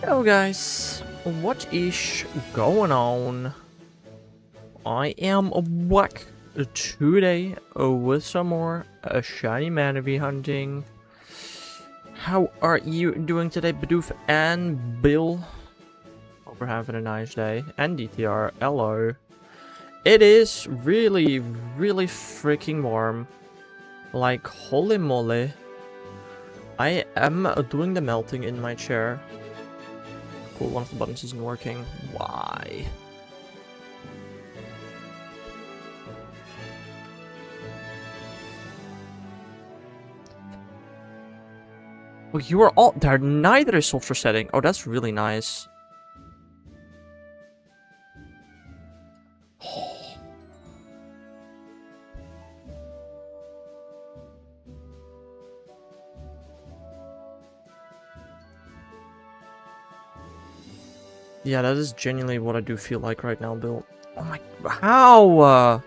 Hello guys, what is going on? I am back today with some more shiny manabee hunting. How are you doing today, Bidoof and Bill? Hope we're having a nice day. And DTR, hello. It is really freaking warm. Like, holy moly. I am doing the melting in my chair. Cool, one of the buttons isn't working. Why? Well, you are all there. Neither is software setting. Oh, that's really nice. Yeah, that is genuinely what I do feel like right now, Bill. Oh my... How?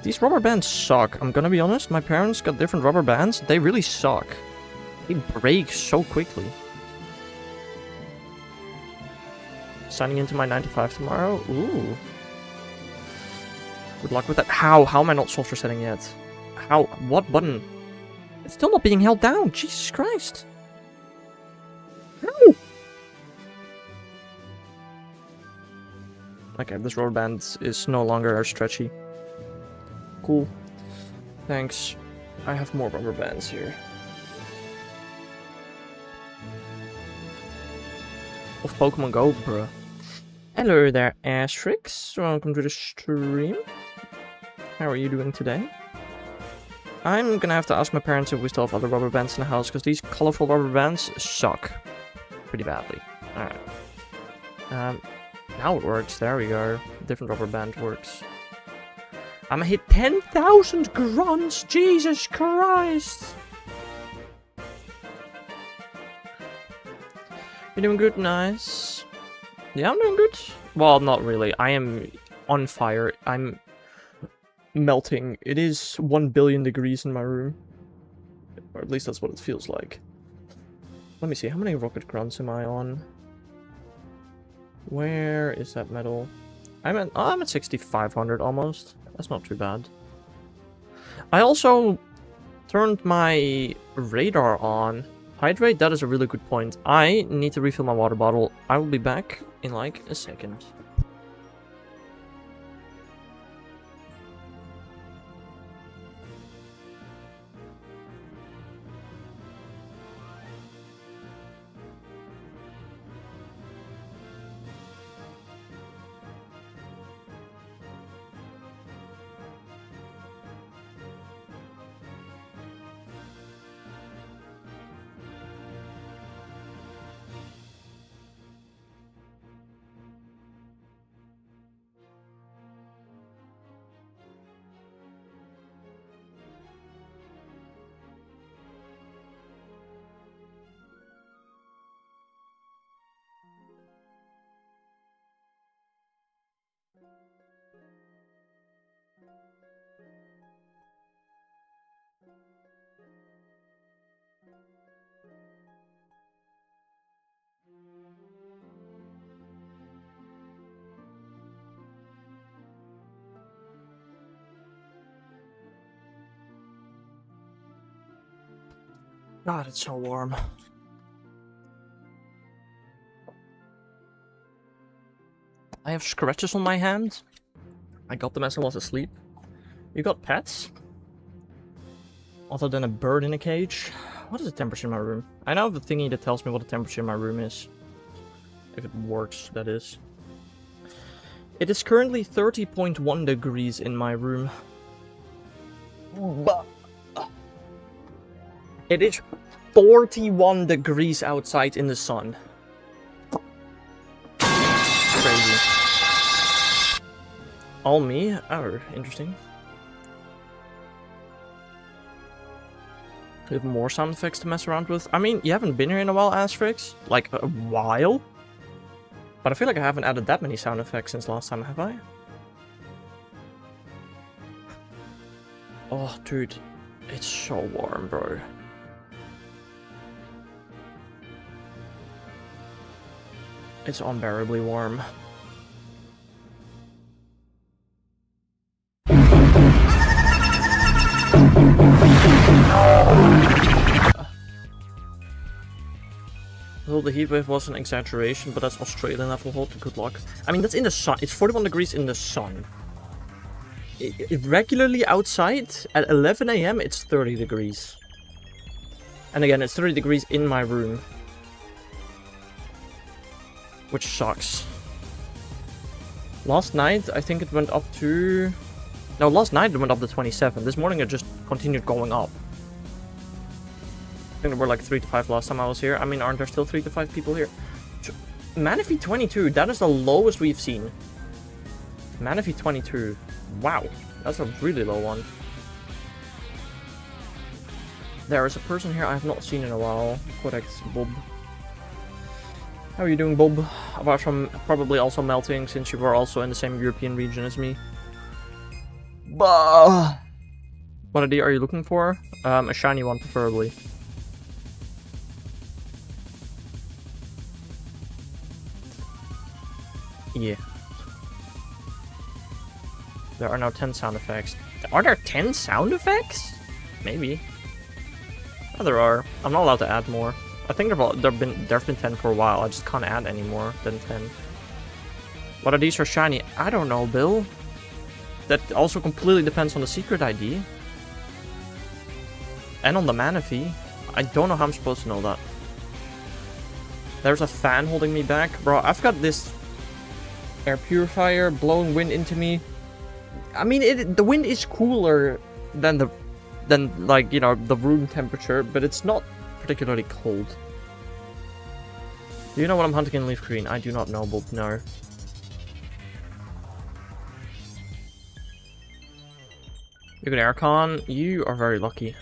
These rubber bands suck. I'm gonna be honest. My parents got different rubber bands. They really suck. They break so quickly. Signing into my 9 to 5 tomorrow? Ooh. Good luck with that. How? How am I not software setting yet? How? What button? It's still not being held down. Jesus Christ. How? Okay, this rubber band is no longer stretchy. Cool. Thanks. I have more rubber bands here. Of Pokemon Go, bruh. Hello there, Asterix. Welcome to the stream. How are you doing today? I'm gonna have to ask my parents if we still have other rubber bands in the house, because these colorful rubber bands suck pretty badly. Alright. Now it works. There we go. Different rubber band works. I'm gonna hit 10,000 grunts! Jesus Christ! You doing good? Nice. Yeah, I'm doing good. Well, not really. I am on fire. I'm melting. It is 1 billion degrees in my room. Or at least that's what it feels like. Let me see, how many rocket grunts am I on? Where is that medal? I'm at 6,500 almost. That's not too bad. I also turned my radar on. Hydrate, that is a really good point. I need to refill my water bottle. I will be back in like a second. God, it's so warm. I have scratches on my hand. I got them as I was asleep. You got pets? Other than a bird in a cage? What is the temperature in my room? I now have the thingy that tells me what the temperature in my room is. If it works, that is. It is currently 30.1 degrees in my room. It is 41 degrees outside in the sun. Crazy. All me? Oh, interesting. You have more sound effects to mess around with? I mean, you haven't been here in a while, Asterix. Like, a while? But I feel like I haven't added that many sound effects since last time, have I? Oh, dude. It's so warm, bro. It's unbearably warm. Although the heatwave was an exaggeration, but that's Australian level hold. Good luck. I mean, that's in the sun. It's 41 degrees in the sun. Regularly outside at 11 AM, it's 30 degrees. And again, it's 30 degrees in my room. Which sucks. Last night, I think it went up to... No, last night it went up to 27. This morning it just continued going up. I think there were like 3 to 5 last time I was here. I mean, aren't there still 3 to 5 people here? Manaphy 22, that is the lowest we've seen. Manaphy 22. Wow, that's a really low one. There is a person here I have not seen in a while. Correct, Bob. How are you doing, Bob? Apart from probably also melting, since you were also in the same European region as me. Bah! What ID are you looking for? A shiny one, preferably. Yeah. There are now 10 sound effects. Are there 10 sound effects? Maybe. Oh, there are. I'm not allowed to add more. I think there have been 10 for a while. I just can't add any more than 10. What are these for shiny? I don't know, Bill. That also completely depends on the secret ID. And on the mana fee. I don't know how I'm supposed to know that. There's a fan holding me back. Bro, I've got this air purifier blowing wind into me. I mean, the wind is cooler than like, you know, the room temperature, but it's not particularly cold. Do you know what I'm hunting in Leaf Green? I do not know, but no. You got aircon? You are very lucky.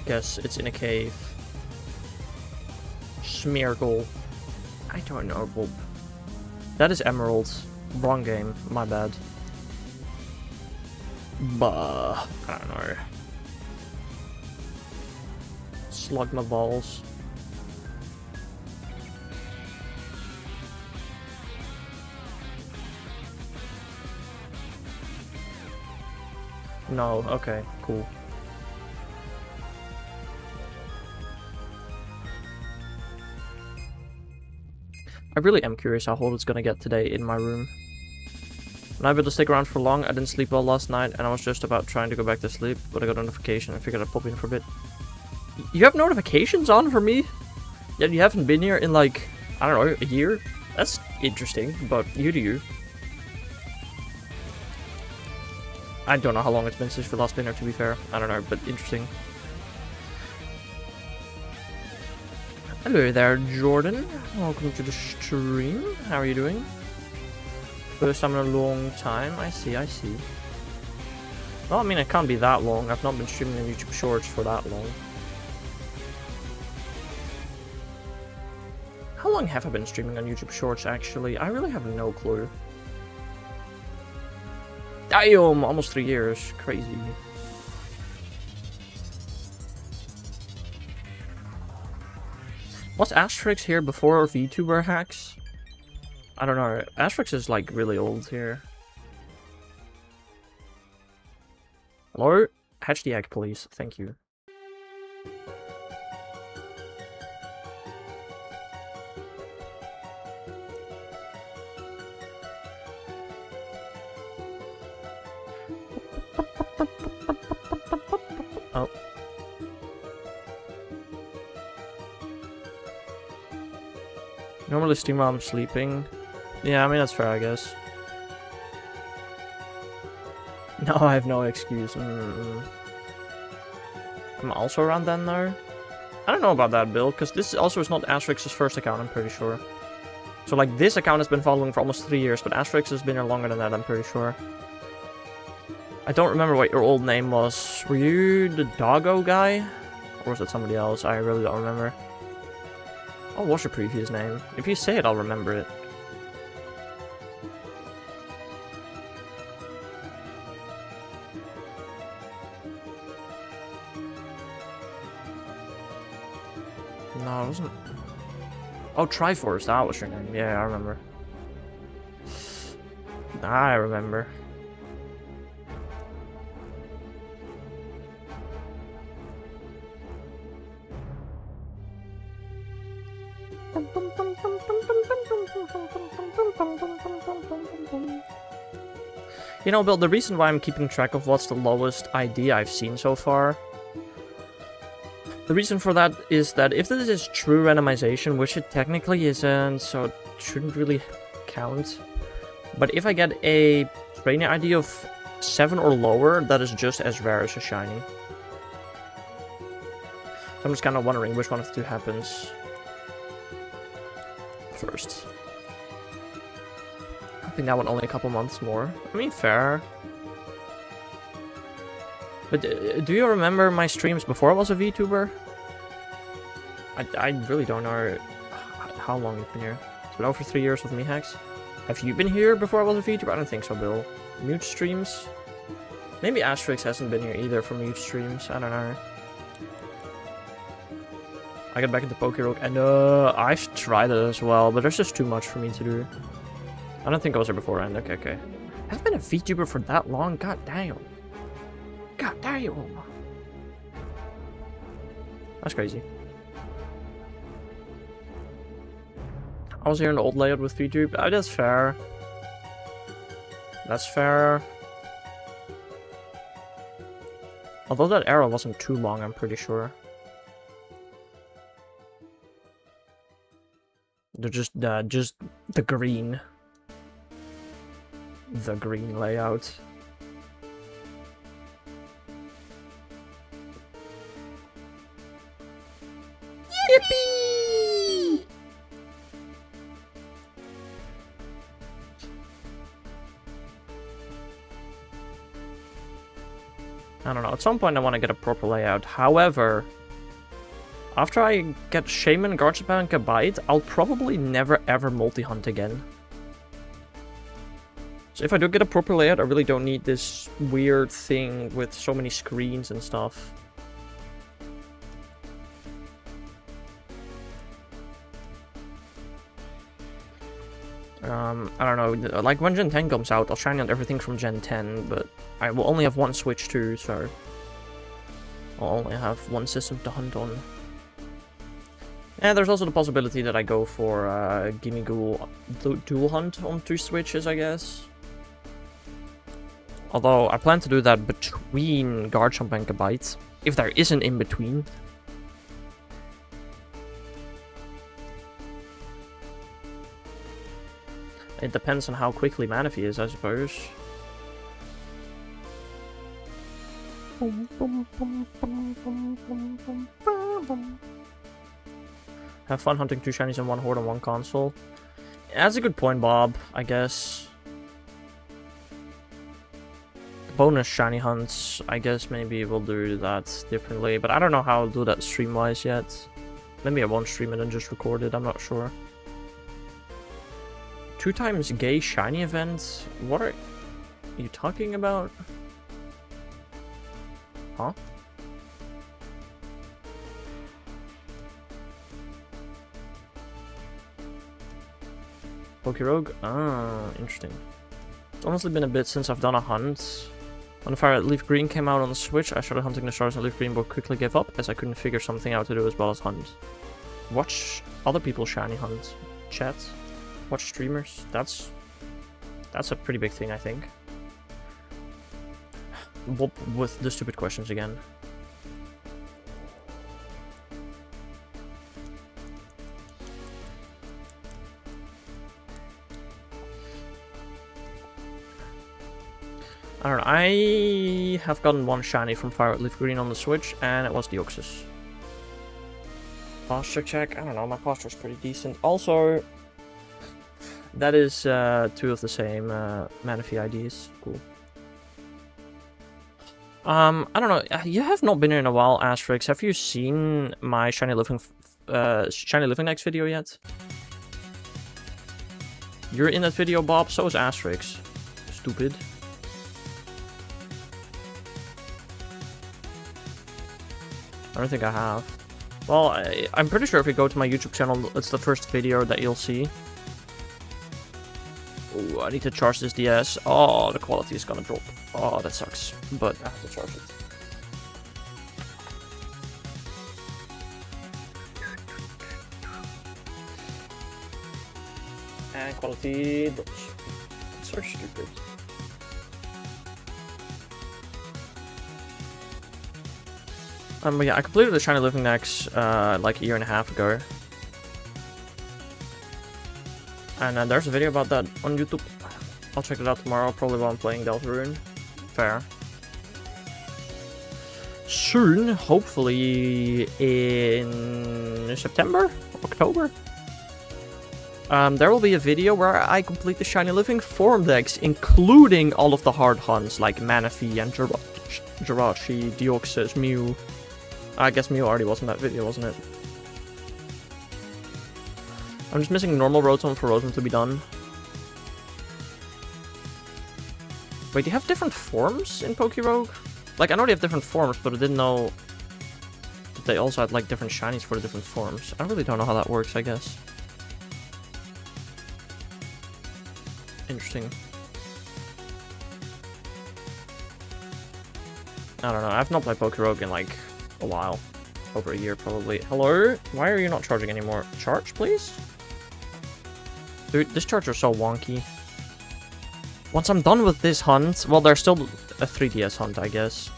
Guess it's in a cave. Smeargle. I don't know, Bob. That is emeralds. Wrong game. My bad. Bah. I don't know. Slug my balls. No. Okay. Cool. I really am curious how hot it's gonna get today in my room. I'm not able to stick around for long. I didn't sleep well last night, and I was just about trying to go back to sleep, but I got a notification. I figured I'd pop in for a bit. You have notifications on for me? Yet you haven't been here in like, I don't know, a year? That's interesting, but you do you. I don't know how long it's been since we last been here, to be fair. I don't know, but interesting. Hello there, Jordan. Welcome to the stream. How are you doing? First time in a long time. I see, I see. Well, I mean, it can't be that long. I've not been streaming on YouTube Shorts for that long. How long have I been streaming on YouTube Shorts, actually? I really have no clue. Damn, almost 3 years. Crazy. Was Asterix here before VTuber hacks? I don't know. Asterix is like really old here. Hello? Hatch the egg, please. Thank you. Oh. Normally stream while I'm sleeping. Yeah, I mean, that's fair, I guess. No, I have no excuse. I'm also around then, though. I don't know about that, Bill, because this also is not Asterix's first account, I'm pretty sure. So, like, this account has been following for almost 3 years, but Asterix has been here longer than that, I'm pretty sure. I don't remember what your old name was. Were you the doggo guy? Or was it somebody else? I really don't remember. What was your previous name? If you say it, I'll remember it. No, it wasn't. Oh, Triforce, that was your name. Yeah, I remember. I remember. You know, Bill, the reason why I'm keeping track of what's the lowest ID I've seen so far, the reason for that is that if this is true randomization, which it technically isn't, so it shouldn't really count, but if I get a trainer ID of 7 or lower, that is just as rare as a shiny. So I'm just kind of wondering which one of the two happens first. I think that one only a couple months more. I mean, fair. But do you remember my streams before I was a VTuber? I really don't know how long you've been here. It's been over 3 years with me, Hex. Have you been here before I was a VTuber? I don't think so, Bill. Mute streams? Maybe Asterix hasn't been here either for mute streams. I don't know. I got back into Pokerogue and I've tried it as well, but there's just too much for me to do. I don't think I was here beforehand. Okay. I've been a VTuber for that long? God damn. God damn. That's crazy. I was here in the old layout with VTube. Oh, that's fair. That's fair. Although that era wasn't too long, I'm pretty sure. They're just the green. The green layout. Yippee! I don't know, at some point I want to get a proper layout. However, after I get Shaman, Guardian, and Gabite, I'll probably never ever multi-hunt again. So if I do get a proper layout, I really don't need this weird thing with so many screens and stuff. I don't know, like when Gen 10 comes out, I'll shiny on everything from Gen 10, but I will only have one Switch too, so I'll only have one system to hunt on. And there's also the possibility that I go for Gimme Ghoul dual hunt on 2 Switches, I guess. Although I plan to do that between Garchomp and Gabite, if there is an in-between. It depends on how quickly Manaphy is, I suppose. Have fun hunting 2 shinies in 1 horde on 1 console. That's a good point, Bob, I guess. Bonus shiny hunts, I guess maybe we'll do that differently, but I don't know how I'll do that stream-wise yet. Maybe I won't stream it and just record it, I'm not sure. 2 times gay shiny events? What are you talking about? Huh? Pokerogue? Ah, interesting. It's honestly been a bit since I've done a hunt. When the Fire Leaf Green came out on the Switch, I started hunting the stars and Leaf Green, but quickly gave up as I couldn't figure something out to do as well as hunt. Watch other people's shiny hunt. Chat. Watch streamers. That's a pretty big thing, I think. With the stupid questions again. I don't know, I have gotten 1 shiny from Fire Leaf Green on the Switch, and it was Deoxys. Posture check, I don't know, my posture's pretty decent. Also, that is 2 of the same Manaphy IDs, cool. I don't know, you have not been here in a while, Asterix. Have you seen my Shiny Living Next video yet? You're in that video, Bob, so is Asterix. Stupid. I don't think I have. Well, I'm pretty sure if you go to my YouTube channel, it's the first video that you'll see. Ooh, I need to charge this DS. Oh, the quality is gonna drop. Oh, that sucks. But I have to charge it. And quality drops. It's so stupid. But yeah, I completed the Shiny Living Dex like a year and a half ago. And there's a video about that on YouTube. I'll check it out tomorrow, probably while I'm playing Deltarune. Fair. Soon, hopefully in September? October? There will be a video where I complete the Shiny Living Form Dex, including all of the hard hunts like Manaphy and Jirachi, Deoxys, Mew. I guess Mew already was in that video, wasn't it? I'm just missing normal Rotom for Rotom to be done. Wait, do you have different forms in Pokérogue? Like, I know they have different forms, but I didn't know that they also had, like, different shinies for the different forms. I really don't know how that works, I guess. Interesting. I don't know, I've not played Pokérogue in, like, a while. Over a year, probably. Hello? Why are you not charging anymore? Charge, please? Dude, this charger's so wonky. Once I'm done with this hunt, well, there's still a 3DS hunt, I guess.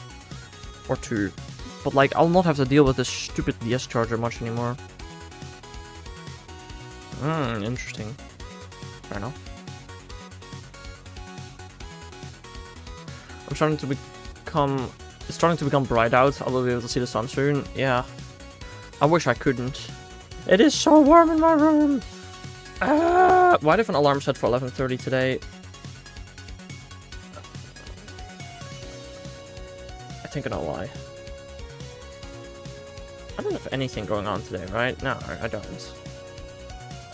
Or 2. But, like, I'll not have to deal with this stupid DS charger much anymore. Interesting. Fair enough. I'm starting to become... It's starting to become bright out. I will be able to see the sun soon. Yeah. I wish I couldn't. It is so warm in my room! Why did an alarm set for 11:30 today? I think I know why. I don't have anything going on today, right? No, I don't.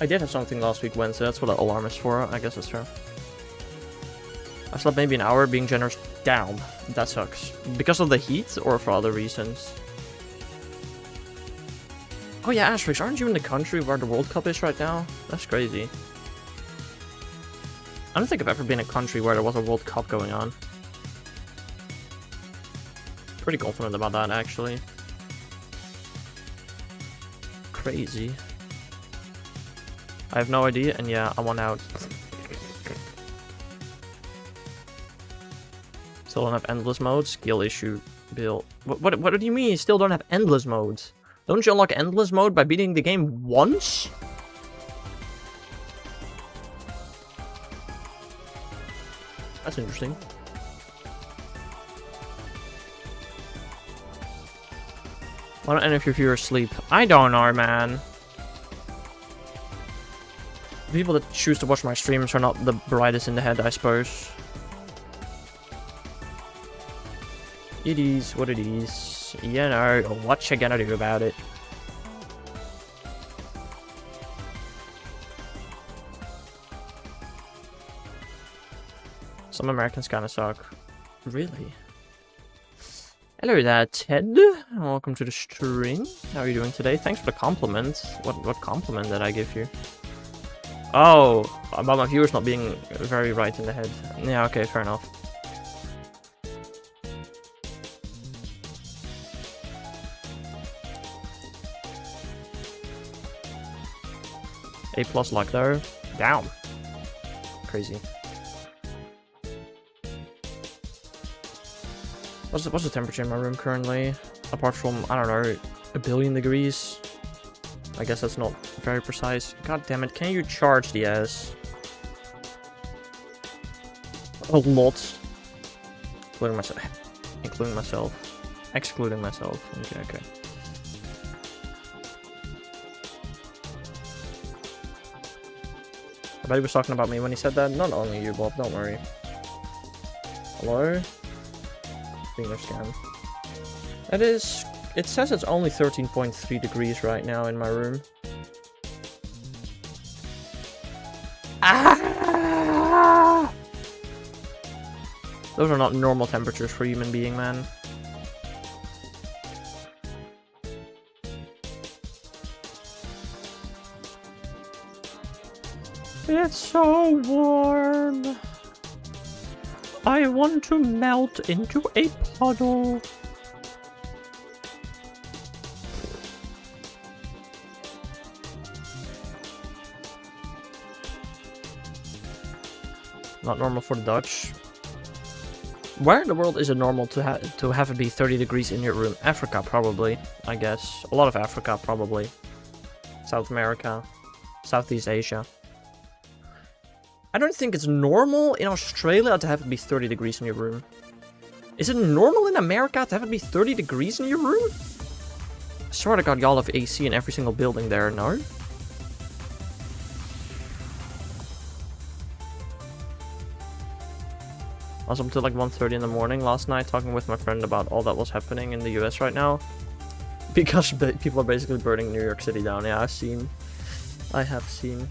I did have something last week Wednesday. That's what that alarm is for. I guess that's fair. I slept maybe an hour, being generous. Damn, that sucks. Because of the heat or for other reasons? Oh yeah, Asterix, aren't you in the country where the World Cup is right now? That's crazy. I don't think I've ever been in a country where there was a World Cup going on. Pretty confident about that, actually. Crazy. I have no idea, and yeah, I want out. Still don't have endless modes? Skill issue, Bill. What do you mean you still don't have endless modes? Don't you unlock endless mode by beating the game once? That's interesting. Why don't any of your viewers sleep? I don't know, man. The people that choose to watch my streams are not the brightest in the head, I suppose. It is what it is. You know, what you gonna do about it? Some Americans kinda suck. Really? Hello there, Ted. Welcome to the stream. How are you doing today? Thanks for the compliment. What compliment did I give you? Oh, about my viewers not being very right in the head. Yeah, okay, fair enough. A+ luck though. Down. Crazy. What's the temperature in my room currently? Apart from, I don't know, 1 billion degrees. I guess that's not very precise. God damn it, can you charge the ass? A lot. Including myself. Excluding myself. Okay. I bet he was talking about me when he said that. Not only you, Bob, don't worry. Hello? Finger scan. It says it's only 13.3 degrees right now in my room. Ah! Those are not normal temperatures for a human being, man. It's so warm. I want to melt into a puddle. Not normal for the Dutch. Where in the world is it normal to have it be 30 degrees in your room? Africa, probably, I guess. A lot of Africa, probably. South America. Southeast Asia. I don't think it's normal in Australia to have it be 30 degrees in your room. Is it normal in America to have it be 30 degrees in your room? I swear to God, y'all have AC in every single building there, no? I was up till like 1:30 in the morning last night talking with my friend about all that was happening in the US right now. Because people are basically burning New York City down. Yeah, I have seen.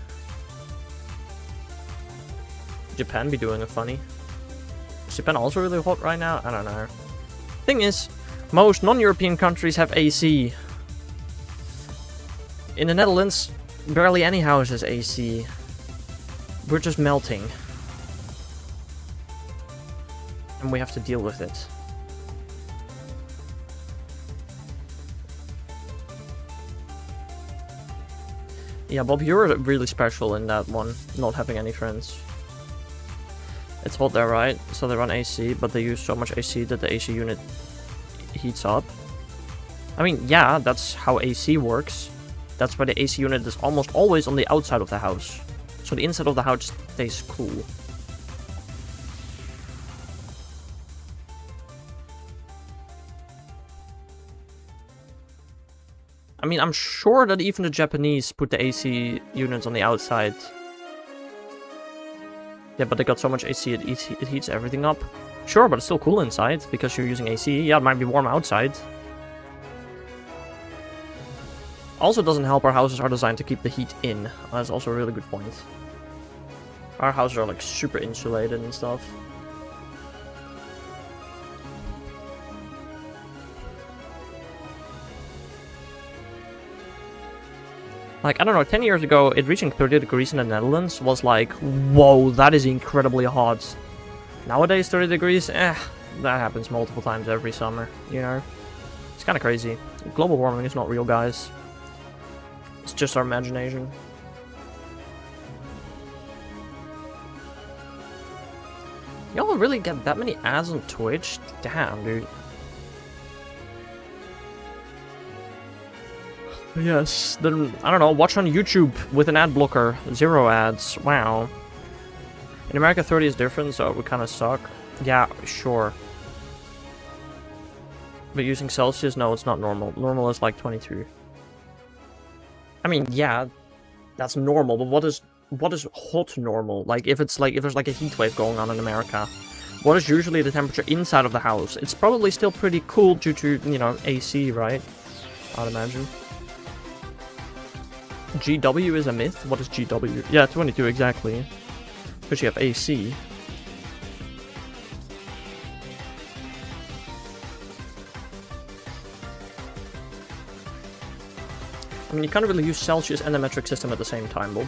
Japan be doing a funny. Is Japan also really hot right now? I don't know. Thing is, most non-European countries have AC. In the Netherlands, barely any house has AC. We're just melting. And we have to deal with it. Yeah, Bob, you're really special in that one, not having any friends. It's hot there, right? So they run AC, but they use so much AC that the AC unit heats up. I mean, yeah, that's how AC works. That's why the AC unit is almost always on the outside of the house. So the inside of the house stays cool. I mean, I'm sure that even the Japanese put the AC units on the outside. Yeah, but they got so much AC it heats everything up. Sure, but it's still cool inside because you're using AC. Yeah, it might be warm outside. Also, it doesn't help our houses are designed to keep the heat in. That's also a really good point. Our houses are like super insulated and stuff. Like, I don't know, 10 years ago, it reaching 30 degrees in the Netherlands was like, whoa, that is incredibly hot. Nowadays, 30 degrees, that happens multiple times every summer, you know? It's kind of crazy. Global warming is not real, guys. It's just our imagination. Y'all really get that many ads on Twitch? Damn, dude. Yes, then, I don't know, watch on YouTube with an ad blocker. 0 ads. Wow. In America, 30 is different, so it would kind of suck. Yeah, sure. But using Celsius, no, it's not normal. Normal is like 22. I mean, yeah, that's normal, but what is hot normal? Like, if there's like a heat wave going on in America, what is usually the temperature inside of the house? It's probably still pretty cool due to, you know, AC, right? I'd imagine. GW is a myth? What is GW? Yeah, 22 exactly. Because you have AC. I mean, you can't really use Celsius and the metric system at the same time, Bob.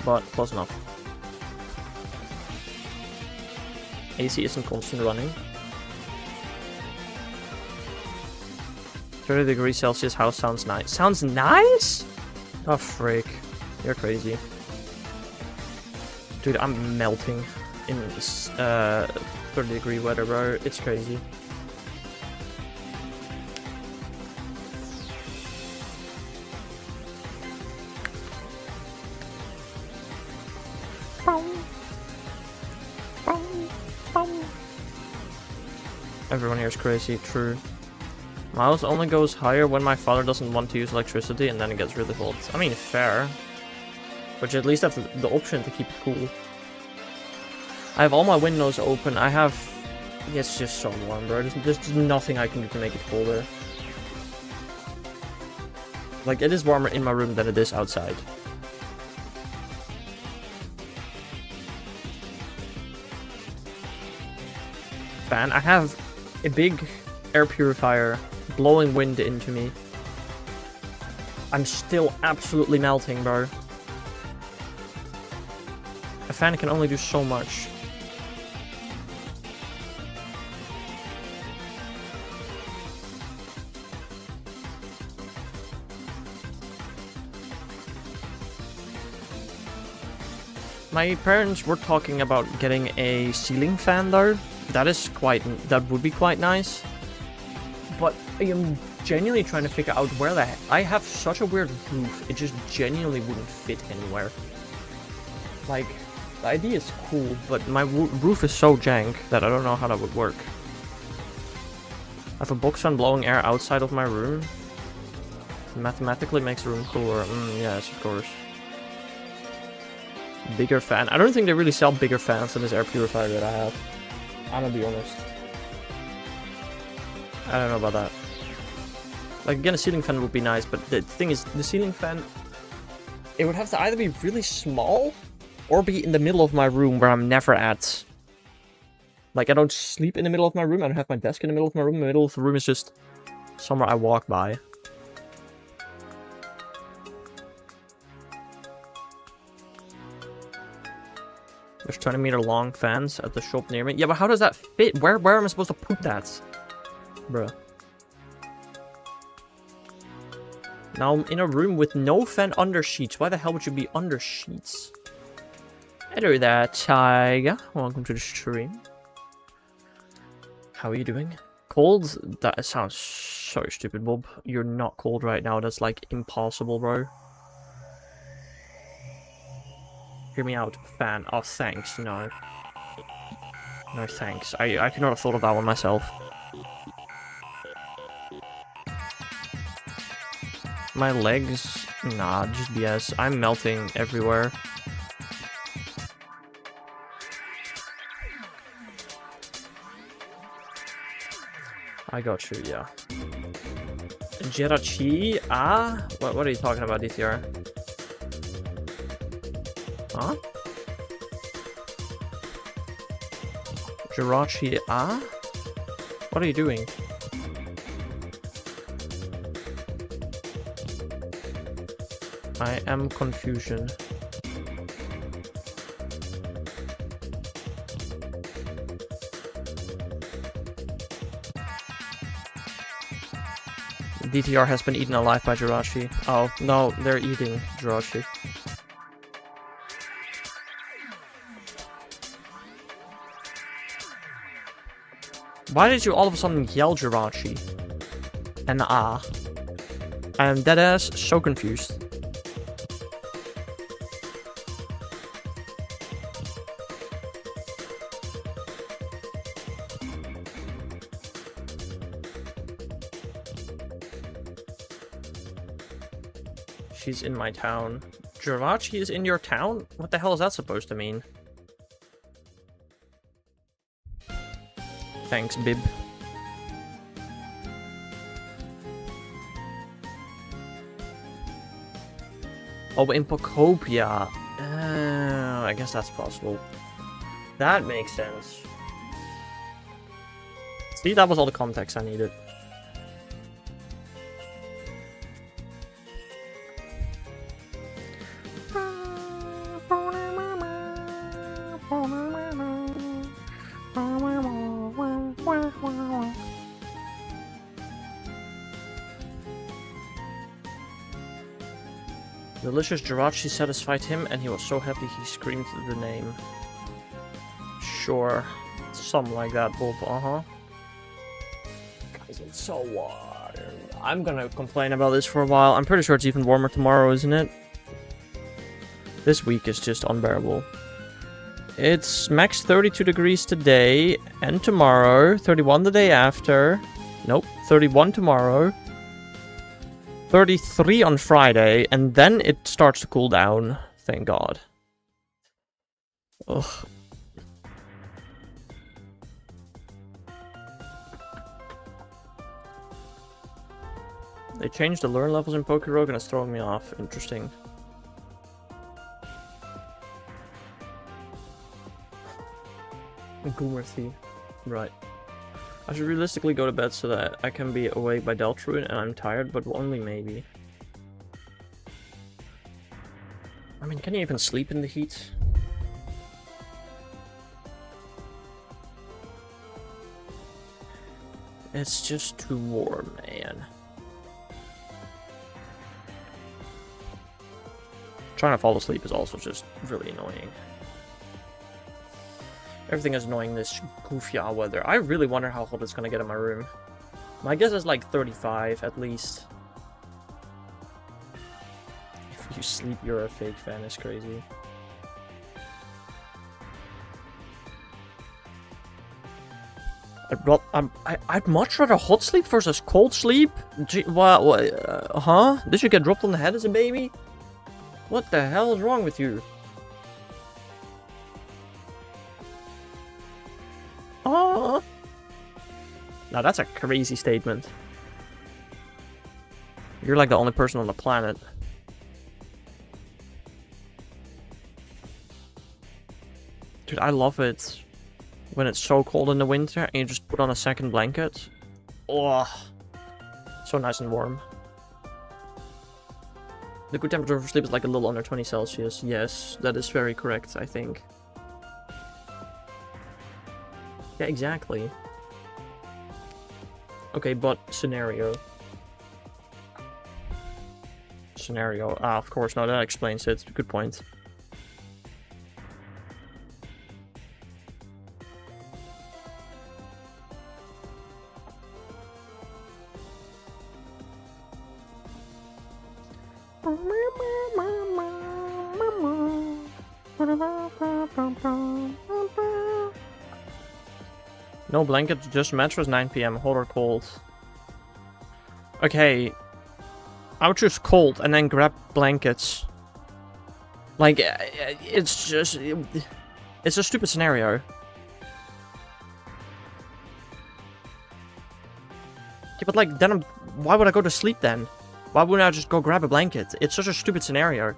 But close enough. AC isn't constant running. 30 degrees Celsius house sounds nice. Sounds nice? Oh, frick. You're crazy. Dude, I'm melting in this 30-degree weather, bro. It's crazy. Everyone here is crazy, true. My house only goes higher when my father doesn't want to use electricity, and then it gets really hot. I mean, fair. But you at least have the option to keep it cool. I have all my windows open. I have... It's just so warm, bro. There's nothing I can do to make it colder. Like, it is warmer in my room than it is outside. Fan. I have a big air purifier blowing wind into me. I'm still absolutely melting, bro. a fan can only do so much. My parents were talking about getting a ceiling fan though. That would be quite nice. But I am genuinely trying to figure out where the heck. I have such a weird roof, it just genuinely wouldn't fit anywhere. Like, the idea is cool, but my roof is so jank that I don't know how that would work. I have a box fan blowing air outside of my room. Mathematically makes the room cooler. Yes, of course. Bigger fan. I don't think they really sell bigger fans than this air purifier that I have. I'm gonna be honest. I don't know about that. Like, again, a ceiling fan would be nice, but the thing is, the ceiling fan, it would have to either be really small or be in the middle of my room where I'm never at. Like, I don't sleep in the middle of my room. I don't have my desk in the middle of my room. The middle of the room is just somewhere I walk by. There's 20-meter long fans at the shop near me. Yeah, but how does that fit? Where am I supposed to put that? Bruh. Now I'm in a room with no fan under sheets. Why the hell would you be under sheets? Hello there, Tiger. Welcome to the stream. How are you doing? Cold? That sounds so stupid, Bob. You're not cold right now. That's like impossible, bro. Hear me out, fan. Oh, thanks. No. No, thanks. I could not have thought of that one myself. My legs? Nah, just BS. I'm melting everywhere. I got you, yeah. Jirachi? Ah? What are you talking about, DTR? Huh? Jirachi? Ah? What are you doing? I am confusion. DTR has been eaten alive by Jirachi. Oh, no, they're eating Jirachi. Why did you all of a sudden yell Jirachi? And ah. I'm deadass so confused. She's in my town. Jirachi is in your town? What the hell is that supposed to mean? Thanks, Bib. Oh, in Pocopia. I guess that's possible. That makes sense. See, that was all the context I needed. Delicious Jirachi satisfied him, and he was so happy he screamed the name. Sure. Something like that, Bob. Guys, it's so warm. I'm gonna complain about this for a while. I'm pretty sure it's even warmer tomorrow, isn't it? This week is just unbearable. It's max 32 degrees today, and tomorrow. 31 the day after. Nope, 31 tomorrow. 33 on Friday, and then it starts to cool down. Thank God. Ugh. They changed the learn levels in Pokerogue and it's throwing me off. Interesting. Goomerthy. Right. I should realistically go to bed so that I can be awake by Deltarune, and I'm tired, but only maybe. I mean, can you even sleep in the heat? It's just too warm, man. Trying to fall asleep is also just really annoying. Everything is annoying this goofy weather. I really wonder how hot it's gonna get in my room. My guess is like 35 at least. If you sleep, you're a fake fan. It's crazy. I'd much rather hot sleep versus cold sleep. Huh? Did you get dropped on the head as a baby? What the hell is wrong with you? Oh. Now that's a crazy statement. You're like the only person on the planet. Dude, I love it when it's so cold in the winter and you just put on a second blanket. Oh, so nice and warm. The good temperature for sleep is like a little under 20 Celsius. Yes, that is very correct, I think. Yeah, exactly. Okay, but scenario. Scenario. Ah, of course, no, that explains it. Good point. No blanket, just mattress 9 PM, hot or cold. Okay, I would choose cold and then grab blankets. Like, it's just... It's a stupid scenario. Yeah, but like, then why would I go to sleep then? Why wouldn't I just go grab a blanket? It's such a stupid scenario.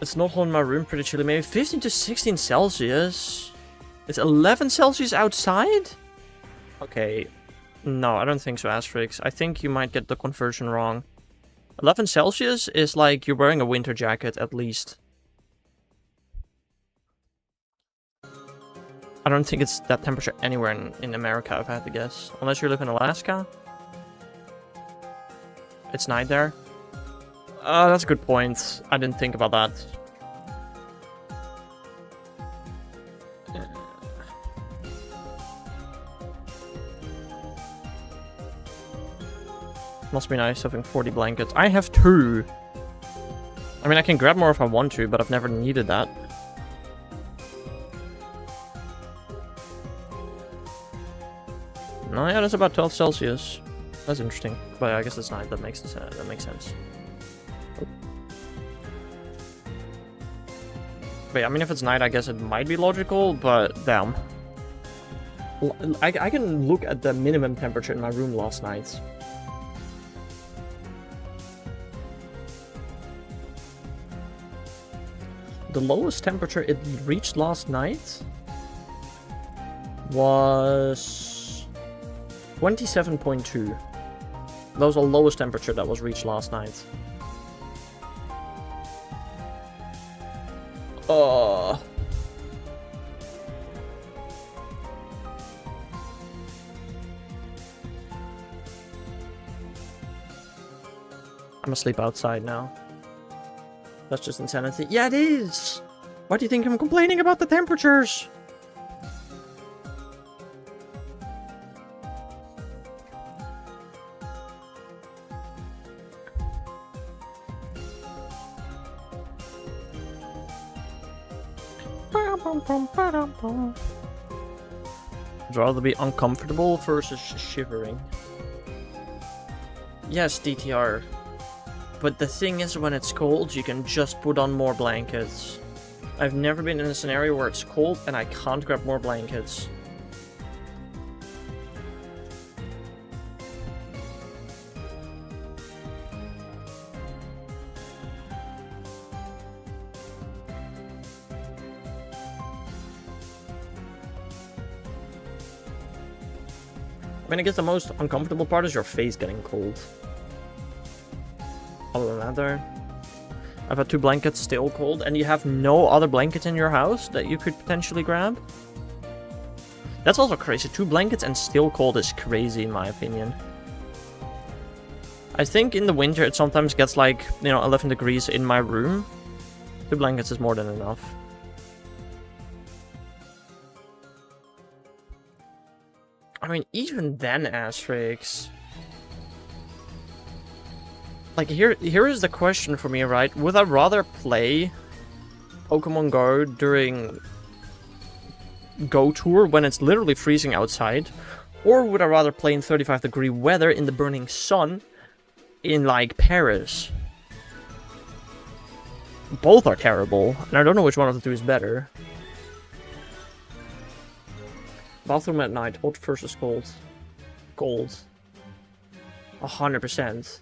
It's not hot in my room, pretty chilly. Maybe 15 to 16 Celsius. It's 11 Celsius outside? Okay. No, I don't think so, Asterix. I think you might get the conversion wrong. 11 Celsius is like you're wearing a winter jacket, at least. I don't think it's that temperature anywhere in America, if I had to guess. Unless you live in Alaska. It's night there. That's a good point. I didn't think about that. Must be nice having 40 blankets. I have 2. I mean, I can grab more if I want to, but I've never needed that. No, yeah, that's about 12 Celsius. That's interesting. But I guess it's night. That makes sense. But yeah, I mean, if it's night, I guess it might be logical, but damn. I can look at the minimum temperature in my room last night. The lowest temperature it reached last night was 27.2. That was the lowest temperature that was reached last night. I'm gonna sleep outside now. That's just insanity. Yeah, it is! Why do you think I'm complaining about the temperatures? I'd rather be uncomfortable versus shivering. Yes, DTR. But the thing is, when it's cold, you can just put on more blankets. I've never been in a scenario where it's cold and I can't grab more blankets. I mean, I guess the most uncomfortable part is your face getting cold. Other than that, though. I've had 2 blankets still cold, and you have no other blankets in your house that you could potentially grab? That's also crazy. 2 blankets and still cold is crazy in my opinion. I think in the winter it sometimes gets like, you know, 11 degrees in my room. 2 blankets is more than enough. I mean, even then, Asterix. Like, here is the question for me, right? Would I rather play Pokemon Go during Go Tour when it's literally freezing outside? Or would I rather play in 35-degree weather in the burning sun in, like, Paris? Both are terrible, and I don't know which one of the 2 is better. Bathroom at night, hot versus cold. Cold. 100%.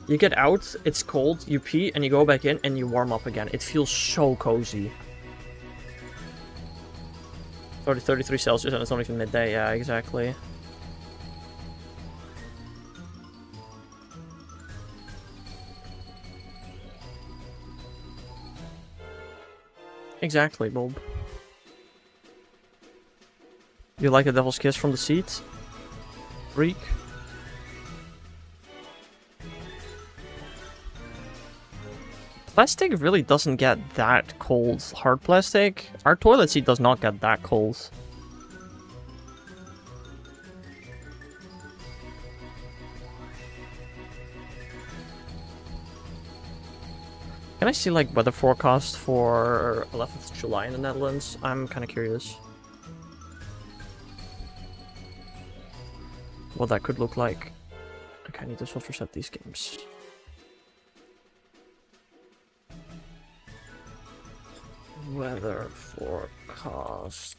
You get out, it's cold, you pee, and you go back in, and you warm up again. It feels so cozy. 33 Celsius, and it's not even midday. Yeah, exactly. Exactly, Bob. You like a devil's kiss from the seat? Freak. Plastic really doesn't get that cold. Hard plastic? Our toilet seat does not get that cold. Can I see, like, weather forecast for 11th of July in the Netherlands? I'm kind of curious what that could look like. Okay, I need to soft reset these games. Weather forecast.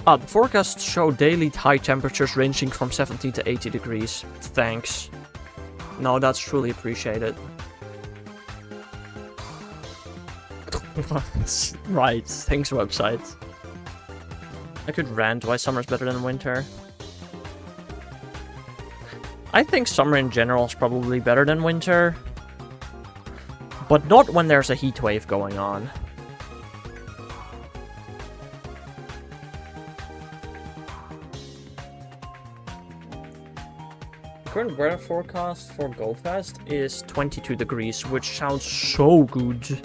The forecasts show daily high temperatures ranging from 70 to 80 degrees. Thanks. No, that's truly appreciated. Right, thanks website. I could rant why summer's better than winter. I think summer in general is probably better than winter. But not when there's a heat wave going on. The current weather forecast for GoFest is 22 degrees, which sounds so good.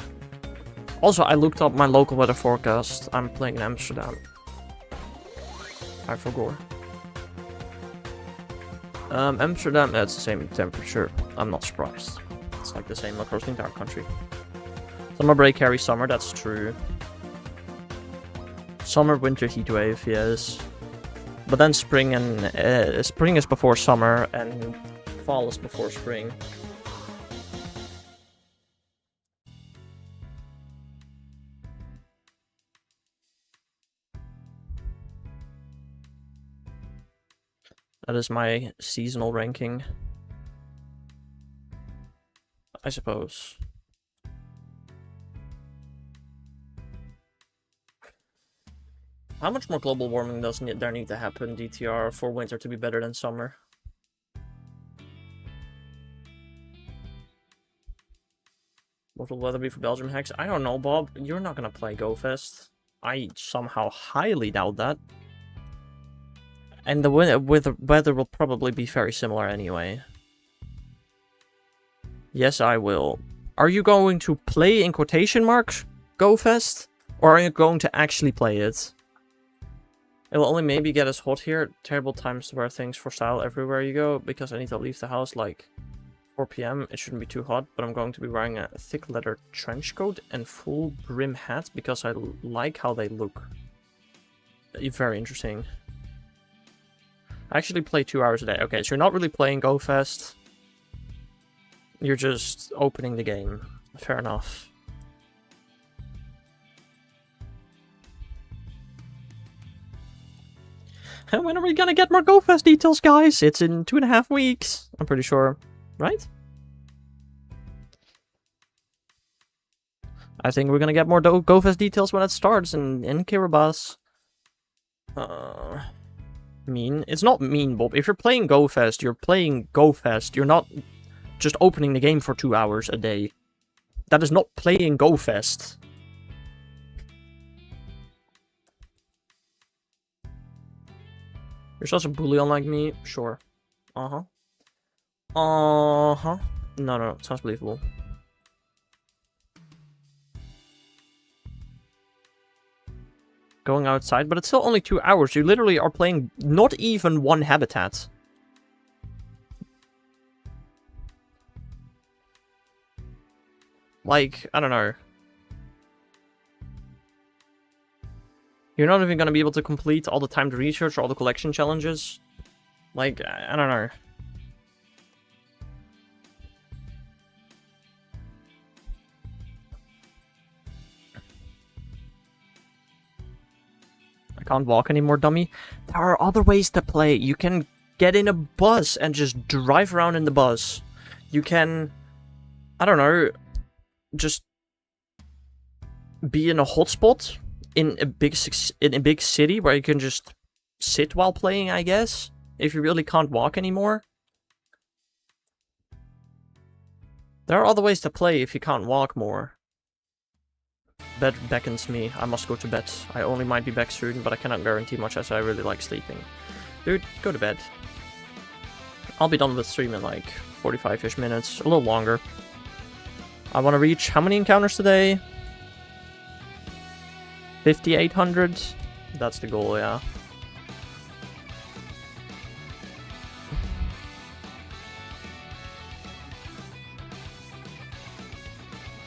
Also, I looked up my local weather forecast. I'm playing in Amsterdam. I forgot. Amsterdam, that's the same temperature. I'm not surprised. It's like the same across the entire country. Summer break carries summer, that's true. Summer, winter, heat wave, yes. But then spring and spring is before summer and fall is before spring. That is my seasonal ranking, I suppose. How much more global warming does there need to happen, DTR, for winter to be better than summer? What will weather be for Belgium hacks? I don't know, Bob. You're not gonna play GoFest. I somehow highly doubt that. And the weather will probably be very similar anyway. Yes, I will. Are you going to play, in quotation marks, GoFest? Or are you going to actually play it? It will only maybe get us hot here. Terrible times to wear things for style everywhere you go, because I need to leave the house like 4 PM. It shouldn't be too hot, but I'm going to be wearing a thick leather trench coat and full brim hat because I like how they look. Very interesting. I actually play 2 hours a day. Okay, so you're not really playing GoFest. You're just opening the game. Fair enough. When are we gonna get more GoFest details, guys? It's in 2.5 weeks. I'm pretty sure. Right? I think we're gonna get more GoFest details when it starts in Kiribati. Mean? It's not mean, Bob. If you're playing Go Fest, you're playing Go Fest. You're not just opening the game for 2 hours a day. That is not playing Go Fest. You're such a bully unlike me? Sure. Uh-huh. Uh-huh. No, sounds believable. Going outside, but it's still only 2 hours. You literally are playing not even one habitat. Like, I don't know. You're not even gonna be able to complete all the timed research or all the collection challenges. Like, I don't know. I can't walk anymore, dummy. There are other ways to play. You can get in a bus and just drive around in the bus. You can, I don't know, just be in a hotspot in a big city where you can just sit while playing, I guess, if you really can't walk anymore. There are other ways to play if you can't walk more. Bed beckons me. I must go to bed. I only might be back soon, but I cannot guarantee much as I really like sleeping. Dude, go to bed. I'll be done with stream in like 45-ish minutes, a little longer. I want to reach how many encounters today? 5,800? That's the goal, yeah.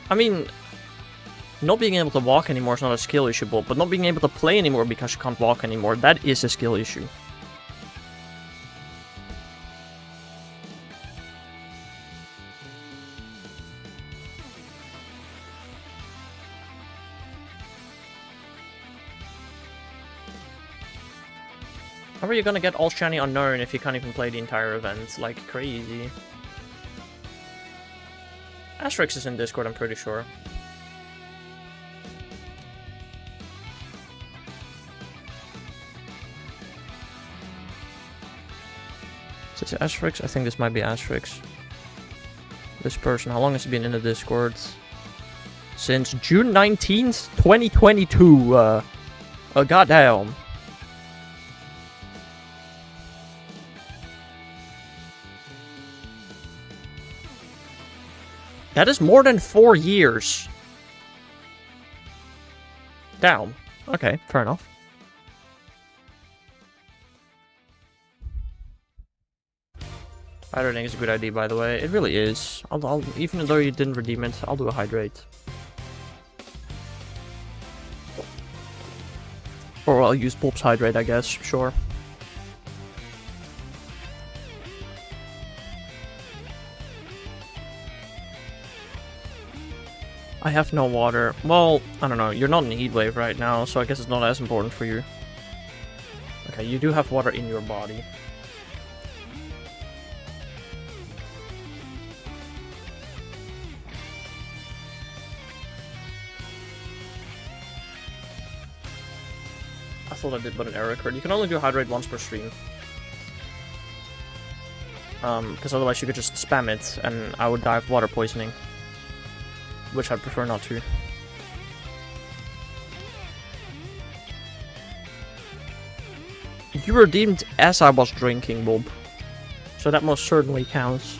I mean, not being able to walk anymore is not a skill issue, but not being able to play anymore because you can't walk anymore, that is a skill issue. How are you gonna get all shiny unknown if you can't even play the entire event? Like, crazy. Asterix is in Discord, I'm pretty sure. Is it Asterix? I think this might be Asterix. This person, how long has he been in the Discord? Since June 19th, 2022. Goddamn. That is more than 4 years. Damn. Okay, fair enough. Hydrating is a good idea, by the way. It really is. I'll even though you didn't redeem it, I'll do a hydrate. Or I'll use Bob's hydrate, I guess. Sure. I have no water. Well, I don't know. You're not in a heat wave right now, so I guess it's not as important for you. Okay, you do have water in your body. I thought I did, but an error occurred. You can only do hydrate once per stream. Because otherwise you could just spam it, and I would die of water poisoning. Which I prefer not to. You redeemed as I was drinking, Bob. So that most certainly counts.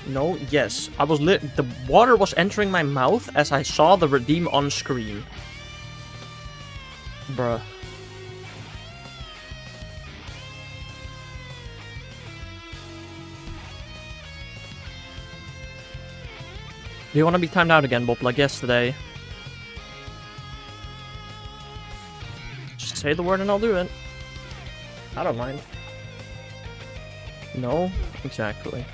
No, yes. I was the water was entering my mouth as I saw the redeem on screen. Bruh. Do you want to be timed out again, Bob, like yesterday? Just say the word and I'll do it. I don't mind. No? Exactly.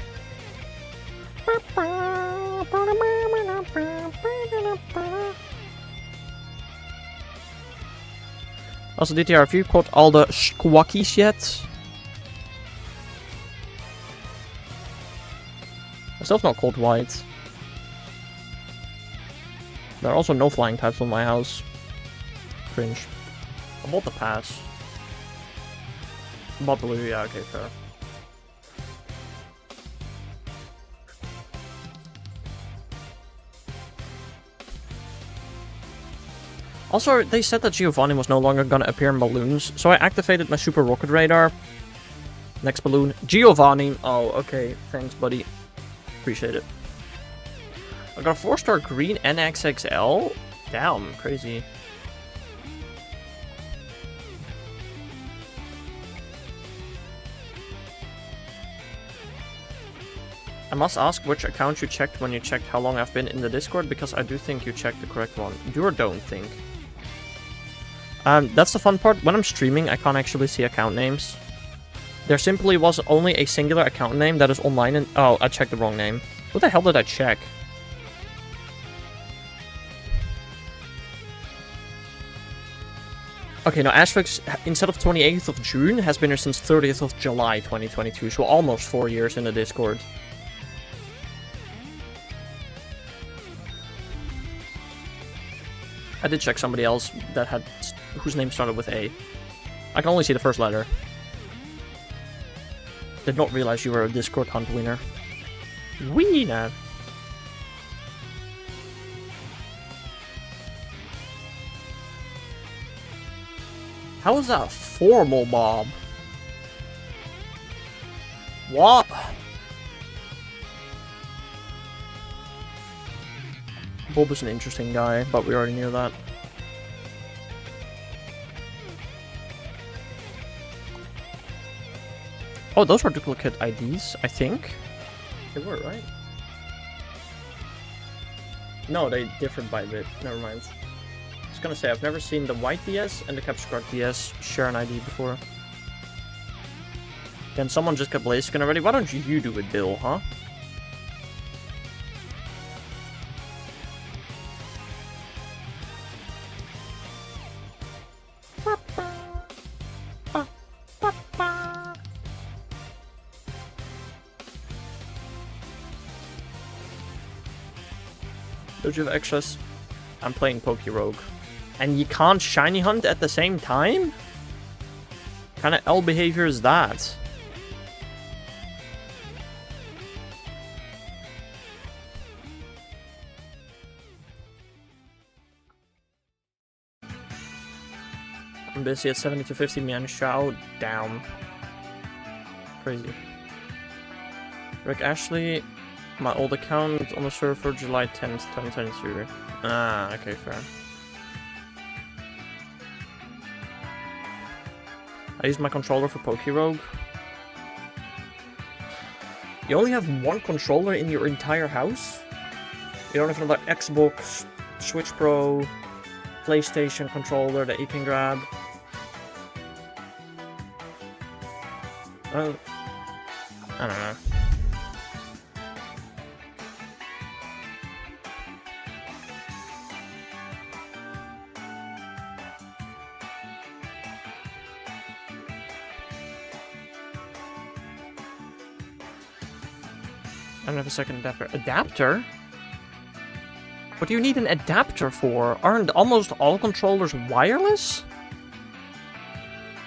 Also, DTR, have you caught all the squawkies yet? I still have not caught white. There are also no flying types on my house. Cringe. I bought the pass. I bought blue, yeah, okay, fair. Also, they said that Giovanni was no longer gonna appear in balloons, so I activated my super rocket radar. Next balloon, Giovanni. Oh, okay, thanks, buddy. Appreciate it. I got a 4-star green NXXL. Damn, crazy. I must ask which account you checked when you checked how long I've been in the Discord, because I do think you checked the correct one. Do or don't think. That's the fun part. When I'm streaming, I can't actually see account names. There simply was only a singular account name that is online and... Oh, I checked the wrong name. What the hell did I check? Okay, now Asterix, instead of 28th of June, has been here since 30th of July 2022, so almost 4 years in the Discord. I did check somebody else that had... whose name started with A. I can only see the first letter. Did not realize you were a Discord hunt winner. Wiener! How is that formal, Bob? What? Bob is an interesting guy, but we already knew that. Oh, those were duplicate IDs, I think. They were, right? No, they differed by a bit. Never mind. I was gonna say, I've never seen the white DS and the Capscard DS share an ID before. Can someone just get Blaze Skin already? Why don't you do it, Bill, huh? Don't you have extras? I'm playing Pokerogue. And you can't shiny hunt at the same time? What kind of L behavior is that? I'm busy at 70 to 50 man Shao. Down. Crazy. Rick Ashley, my old account on the server July 10th, 2023. Ah, okay, fair. I used my controller for Pokerogue. You only have one controller in your entire house? You don't have another Xbox, Switch Pro, PlayStation controller that you can grab? I don't know. I don't have a second adapter. Adapter? What do you need an adapter for? Aren't almost all controllers wireless?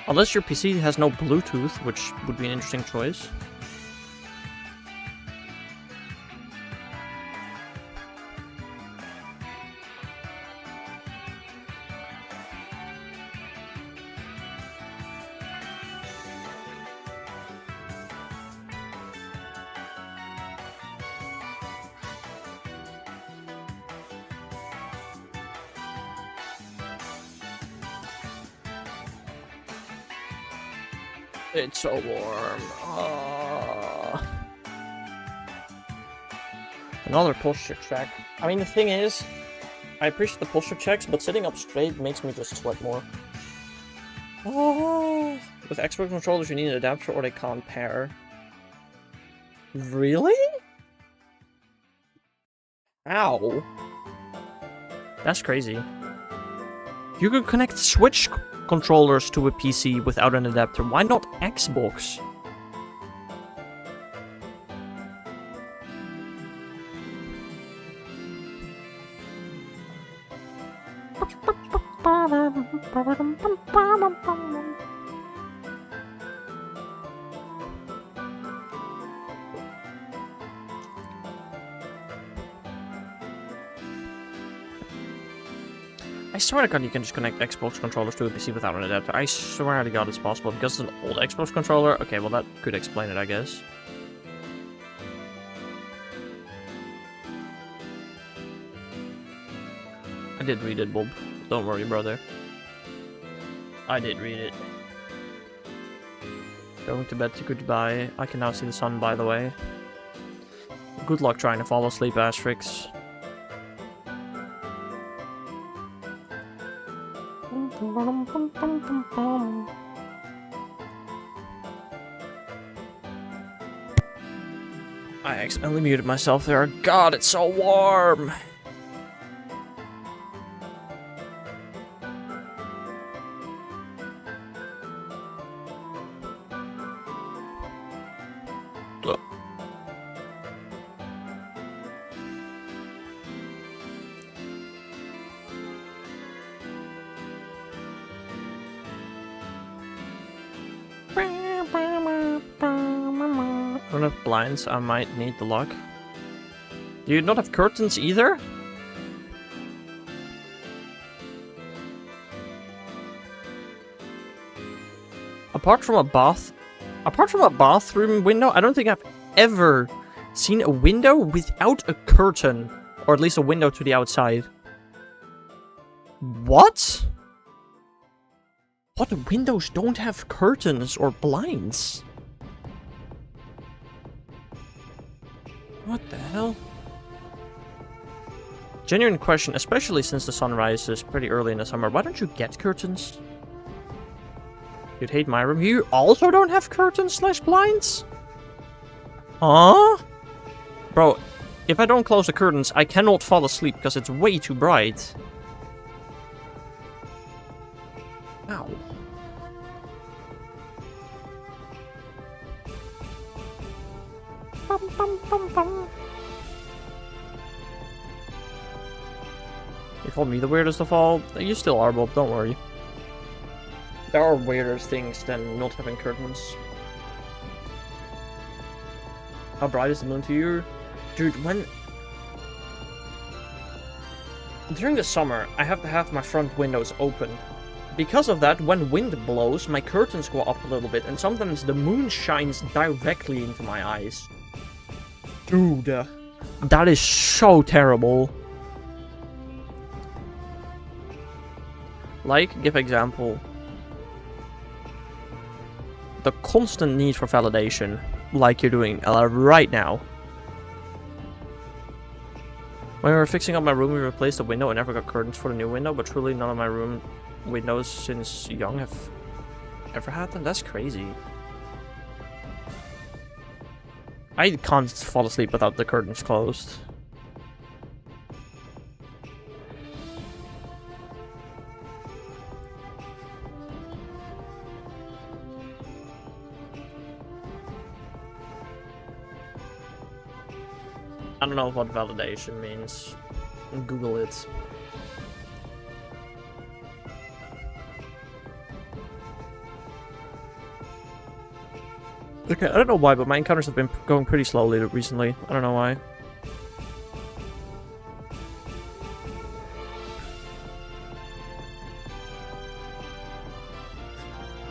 Unless your PC has no Bluetooth, which would be an interesting choice. It's so warm. Oh. Another posture check. I mean, the thing is, I appreciate the posture checks, but sitting up straight makes me just sweat more. Oh. With Xbox controllers, you need an adapter or they can't pair. Really? Ow. That's crazy. You could connect Switch controllers to a PC without an adapter. Why not Xbox? I swear to God you can just connect Xbox controllers to a PC without an adapter. I swear to God it's possible. Because it's an old Xbox controller? Okay, well that could explain it, I guess. I did read it, Bob. Don't worry, brother. I did read it. Going to bed to goodbye. I can now see the sun, by the way. Good luck trying to fall asleep, Asterix. I accidentally muted myself there. God, it's so warm! I don't have blinds, I might need the lock. Do you not have curtains either? Apart from a bathroom window, I don't think I've ever seen a window without a curtain. Or at least a window to the outside. What? What windows don't have curtains or blinds? What the hell? Genuine question, especially since the sun rises pretty early in the summer. Why don't you get curtains? You'd hate my room. You also don't have curtains / blinds? Huh? Bro, if I don't close the curtains, I cannot fall asleep because it's way too bright. Ow. Bum, bum, bum, bum. You called me the weirdest of all? You still are, Bob, don't worry. There are weirder things than not having curtains. How bright is the moon to you? Dude, during the summer, I have to have my front windows open. Because of that, when wind blows, my curtains go up a little bit, and sometimes the moon shines directly into my eyes. Dude, that is so terrible. Like, give example. The constant need for validation, like you're doing right now. When we were fixing up my room, we replaced the window and never got curtains for the new window, but truly none of my room windows since young have ever had them. That's crazy. I can't fall asleep without the curtains closed. I don't know what validation means. Google it. Okay, I don't know why, but my encounters have been going pretty slowly recently. I don't know why.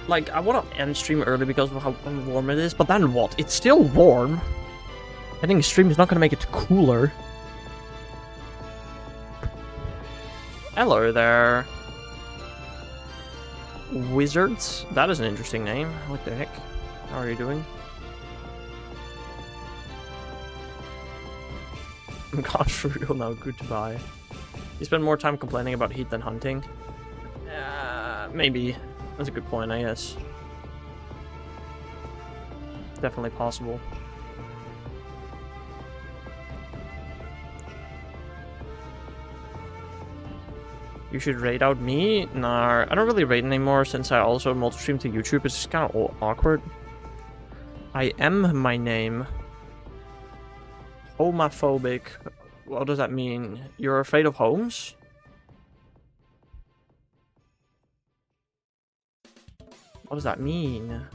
Like, I want to end stream early because of how warm it is, but then what? It's still warm. I think stream is not going to make it cooler. Hello there. Wizards? That is an interesting name. What the heck? How are you doing? God, for real now, goodbye. You spend more time complaining about heat than hunting? Maybe. That's a good point, I guess. Definitely possible. You should raid out me? Nah, I don't really raid anymore since I also multi-stream to YouTube. It's just kind of awkward. I am my name. Homophobic. What does that mean? You're afraid of homes? What does that mean?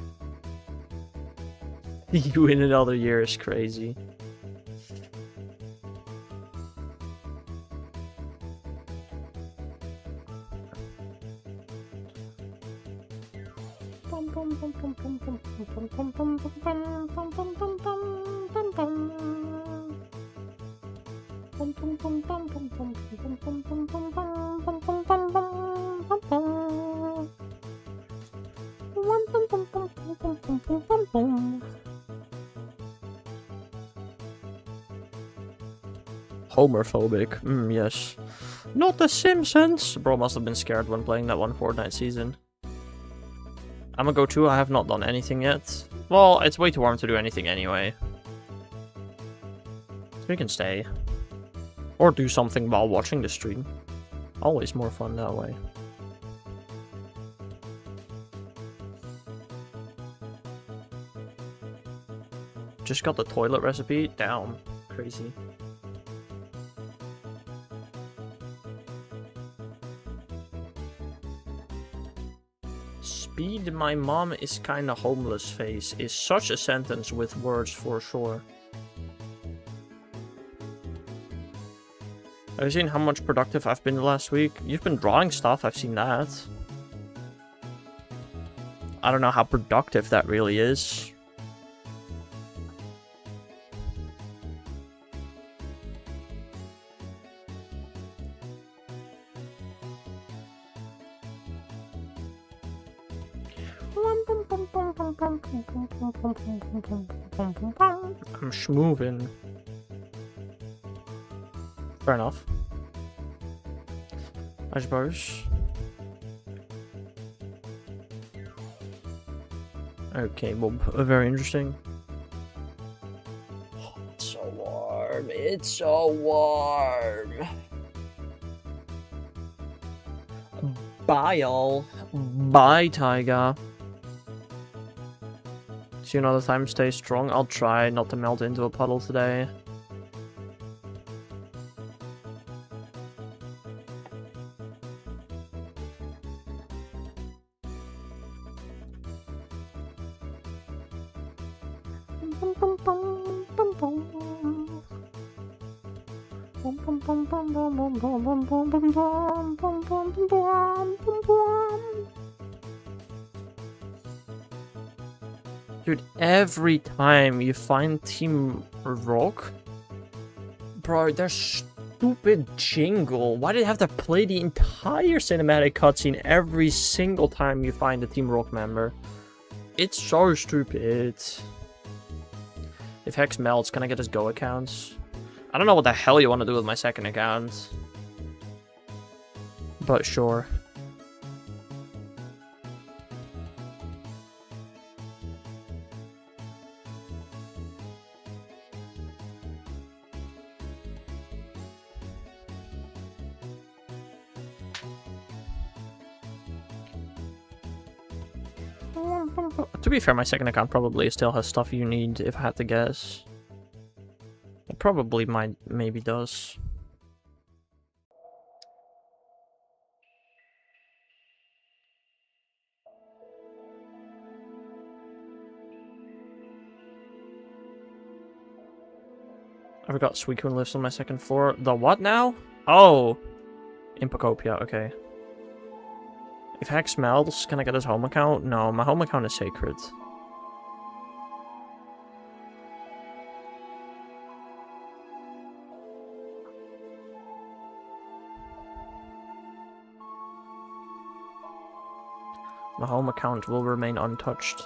You in another year is crazy. Homerphobic. Yes. Not The Simpsons! Bro must have been scared when playing that one Fortnite season. I'm gonna go too. I have not done anything yet. Well, it's way too warm to do anything anyway. So we can stay. Or do something while watching the stream. Always more fun that way. Just got the toilet recipe? Down. Crazy. Speed my mom is kinda homeless face is such a sentence with words for sure. Have you seen how much productive I've been the last week? You've been drawing stuff, I've seen that. I don't know how productive that really is. I'm schmoving. Fair enough. I suppose. Okay, Bob. Very interesting. Oh, it's so warm. It's so warm. Bye, y'all. Bye, Tiger. See you another time. Stay strong. I'll try not to melt into a puddle today. Dude, every time you find Team Rock, bro, their stupid jingle. Why do they have to play the entire cinematic cutscene every single time you find a Team Rock member? It's so stupid. If Hex melts, can I get his Go accounts? I don't know what the hell you want to do with my second account. But sure. To be fair, my second account probably still has stuff you need, if I had to guess. It probably maybe does. I forgot Suicune lives on my second floor. The what now? Oh! Impocopia, okay. If Hex melts, can I get his home account? No, my home account is sacred. My home account will remain untouched.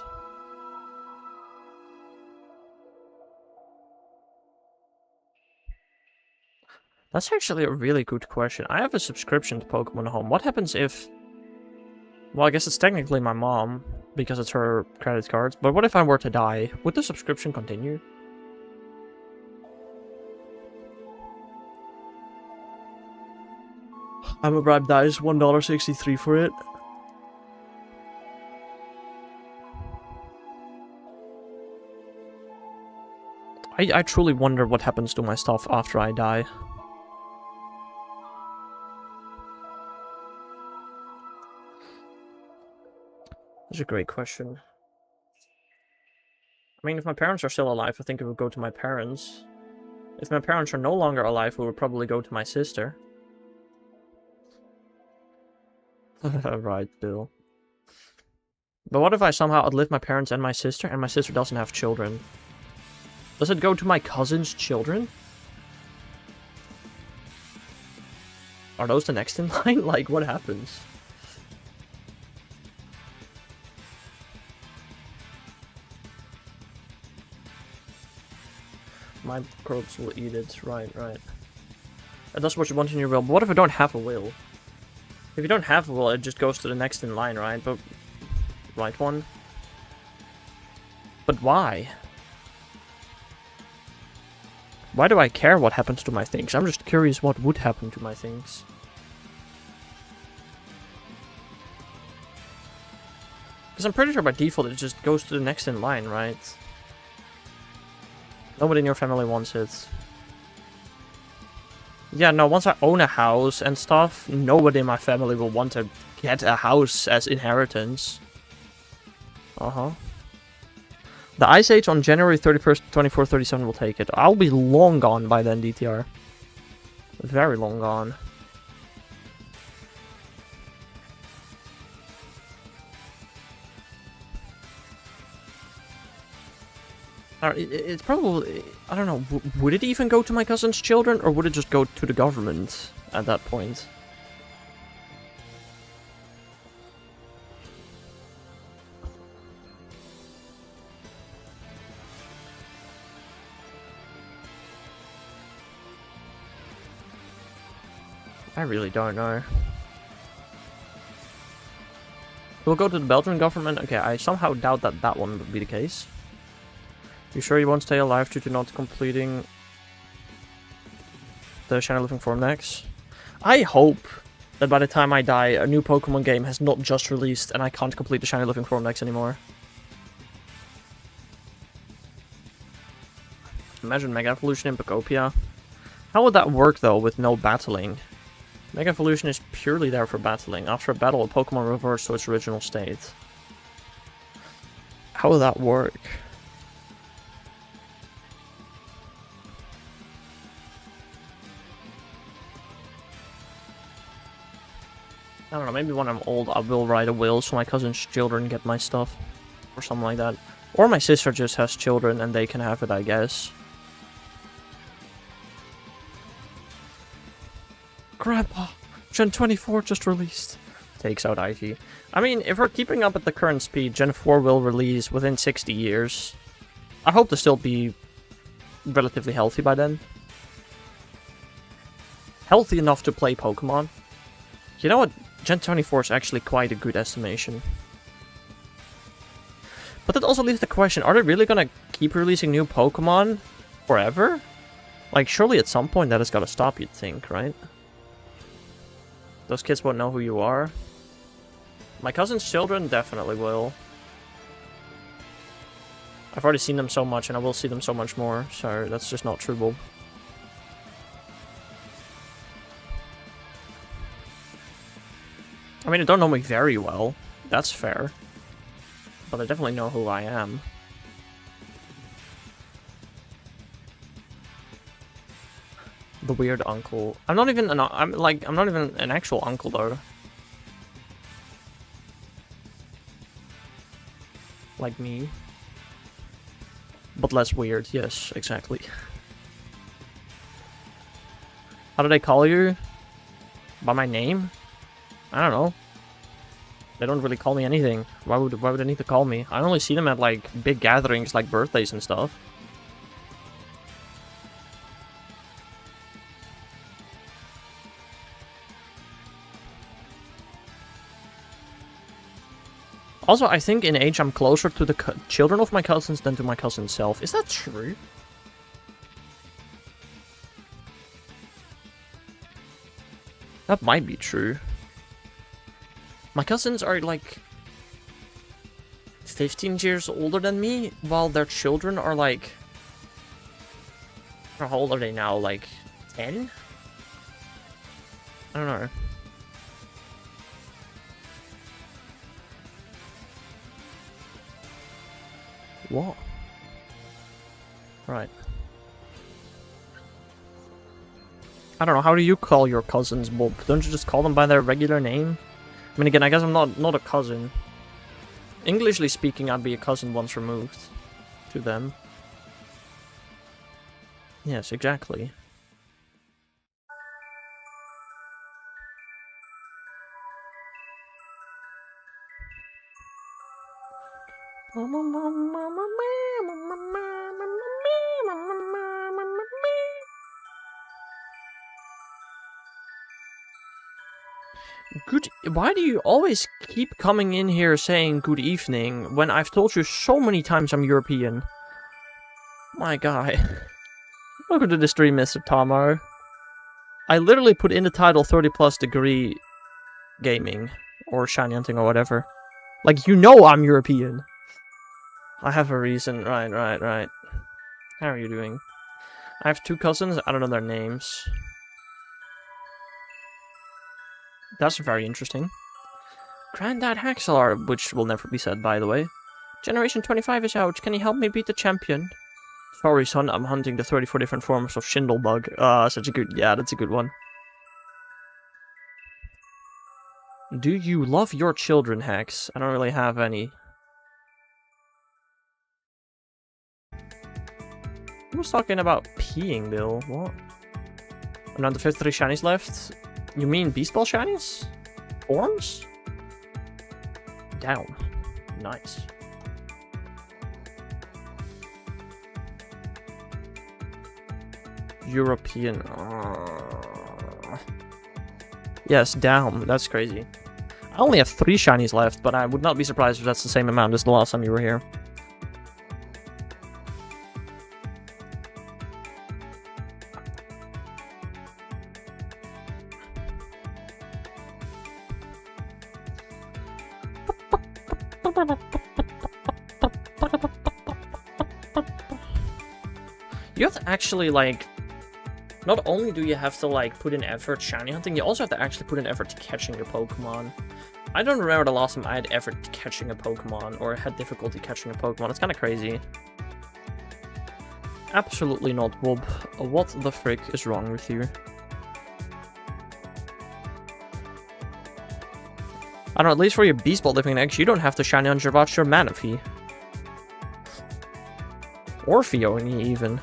That's actually a really good question. I have a subscription to Pokemon Home. What happens if... Well, I guess it's technically my mom, because it's her credit cards. But what if I were to die? Would the subscription continue? I'm a bribe dies, $1.63 for it. I truly wonder what happens to my stuff after I die. That's a great question. I mean, if my parents are still alive, I think it would go to my parents. If my parents are no longer alive, it would probably go to my sister. Right, Bill. But what if I somehow outlive my parents and my sister doesn't have children? Does it go to my cousin's children? Are those the next in line? Like, what happens? My corpse will eat it. Right, right. And that's what you want in your will. But what if I don't have a will? If you don't have a will, it just goes to the next in line, right? But... right one? But why? Why do I care what happens to my things? I'm just curious what would happen to my things. Because I'm pretty sure by default it just goes to the next in line, right? Nobody in your family wants it. Yeah, no, once I own a house and stuff, nobody in my family will want to get a house as inheritance. Uh-huh. The Ice Age on January 31st, 2437 will take it. I'll be long gone by then, DTR. Very long gone. It's probably... I don't know, would it even go to my cousin's children, or would it just go to the government at that point? I really don't know. We'll go to the Belgian government. Okay, I somehow doubt that that one would be the case. You sure you won't stay alive due to not completing the Shiny Living Form next? I hope that by the time I die, a new Pokemon game has not just released and I can't complete the Shiny Living Form next anymore. Imagine Mega Evolution in Pokopia. How would that work though with no battling? Mega Evolution is purely there for battling. After a battle, a Pokemon reverts to its original state. How would that work? I don't know, maybe when I'm old I will write a will so my cousin's children get my stuff. Or something like that. Or my sister just has children and they can have it, I guess. Grandpa! Gen 24 just released. Takes out Ivy. I mean, if we're keeping up at the current speed, Gen 4 will release within 60 years. I hope to still be relatively healthy by then. Healthy enough to play Pokemon. You know what? Gen 24 is actually quite a good estimation. But that also leaves the question, are they really gonna keep releasing new Pokemon forever? Like, surely at some point that has gotta stop, you'd think, right? Those kids won't know who you are. My cousin's children definitely will. I've already seen them so much, and I will see them so much more, so that's just not true, Bob. I mean, I don't know me very well. That's fair. But I definitely know who I am. The weird uncle. I'm not even an actual uncle though. Like me. But less weird, yes, exactly. How do they call you? By my name? I don't know. They don't really call me anything. Why would they need to call me? I only see them at like big gatherings like birthdays and stuff. Also, I think in age I'm closer to the children of my cousins than to my cousin self. Is that true? That might be true. My cousins are like 15 years older than me, while their children are like... How old are they now? Like 10? I don't know. What? Right. I don't know, how do you call your cousins, Bob? Don't you just call them by their regular name? I mean, again, I guess I'm not a cousin. Englishly speaking, I'd be a cousin once removed to them. Yes, exactly. Why do you always keep coming in here saying good evening when I've told you so many times I'm European? My guy. Welcome to the stream, Mr. Tomo. I literally put in the title 30+ degree gaming or shiny hunting or whatever. Like, you know I'm European. I have a reason. Right. How are you doing? I have 2 cousins. I don't know their names. That's very interesting. Grandad Haxlar, which will never be said, by the way. Generation 25 is out. Can you help me beat the champion? Sorry, son. I'm hunting the 34 different forms of Shindlebug. Such a good... Yeah, that's a good one. Do you love your children, Hex? I don't really have any. Who was talking about peeing, Bill? What? Another 53 shinies left? You mean Beast Ball shinies? Forms? Down. Nice. European. Yes, down. That's crazy. I only have 3 shinies left, but I would not be surprised if that's the same amount as the last time you were here. You have to actually, like, not only do you have to, like, put in effort shiny hunting, you also have to actually put in effort to catching your Pokemon. I don't remember the last time I had effort catching a Pokemon, or had difficulty catching a Pokemon. It's kind of crazy. Absolutely not, Bob. What the frick is wrong with you? I don't know, at least for your Beast Ball living eggs, you don't have to shiny hunt your Manaphy. Or Fiona, even.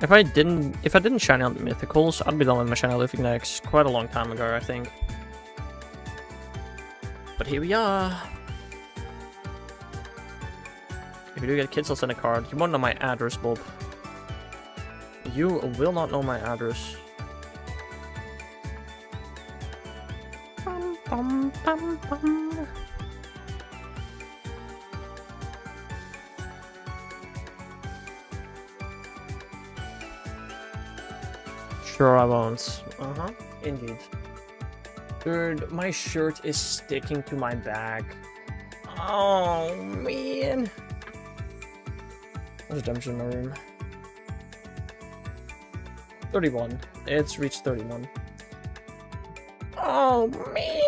If I didn't shiny on the Mythicals, I'd be done with my shiny living eggs quite a long time ago, I think. But here we are. If you do get kids, I'll send a card. You won't know my address, Bob. You will not know my address. Bum, bum, bum, bum. Sure I won't. Indeed. Dude, my shirt is sticking to my bag. Oh, man. There's a damage in my room. 31. It's reached 31. Oh, man.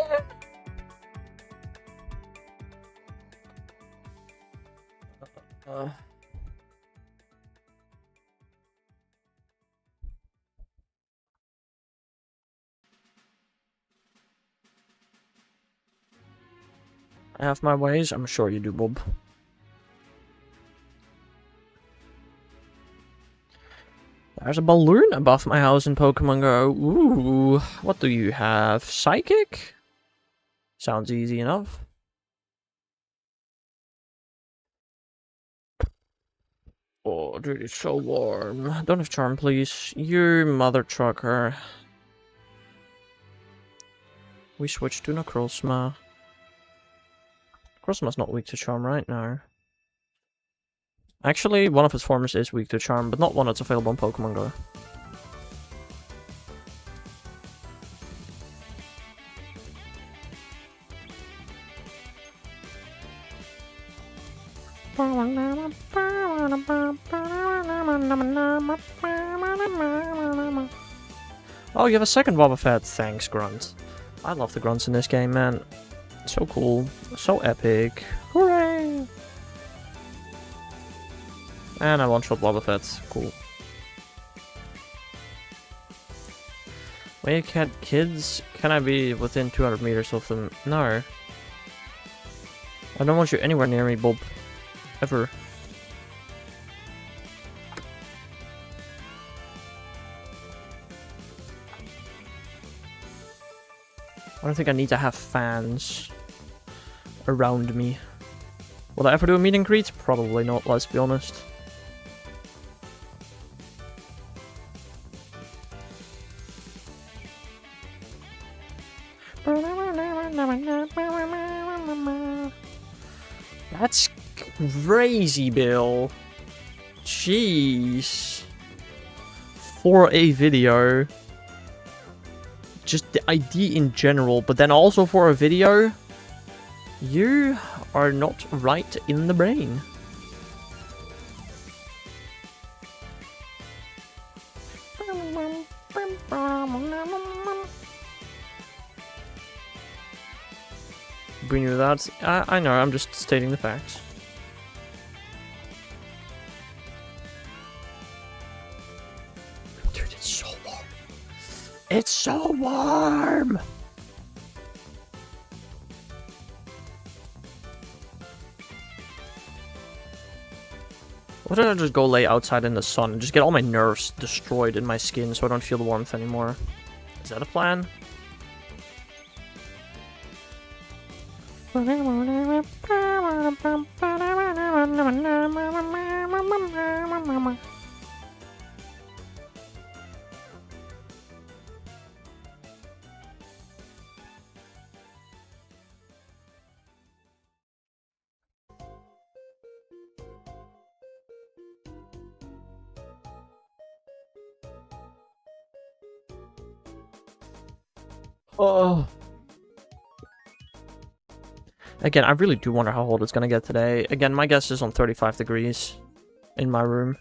I have my ways. I'm sure you do, Bob. There's a balloon above my house in Pokemon Go. Ooh, what do you have? Psychic? Sounds easy enough. Oh, dude, it's so warm. Don't have charm, please. You mother trucker. We switched to Necrozma. Necrozma's not weak to charm right now. Actually, one of its forms is weak to charm, but not one that's available on Pokemon Go. Oh, you have a second Boba Fett. Thanks, Grunt. I love the grunts in this game, man. So cool. So epic. Hooray! And I one-shot Boba Fett. Cool. Wait, kids? Can I be within 200 meters of them? No. I don't want you anywhere near me, Bob. Ever. I don't think I need to have fans around me. Will I ever do a meet and greet? Probably not, let's be honest. That's crazy, Bill. Jeez. For a video. Just the ID in general, but then also for a video, you are not right in the brain. We knew that. I know, I'm just stating the facts. Dude, it's so warm. It's so warm! Why don't I just go lay outside in the sun and just get all my nerves destroyed in my skin so I don't feel the warmth anymore? Is that a plan? Oh. Again, I really do wonder how cold it's gonna get today. Again, my guess is on 35 degrees in my room.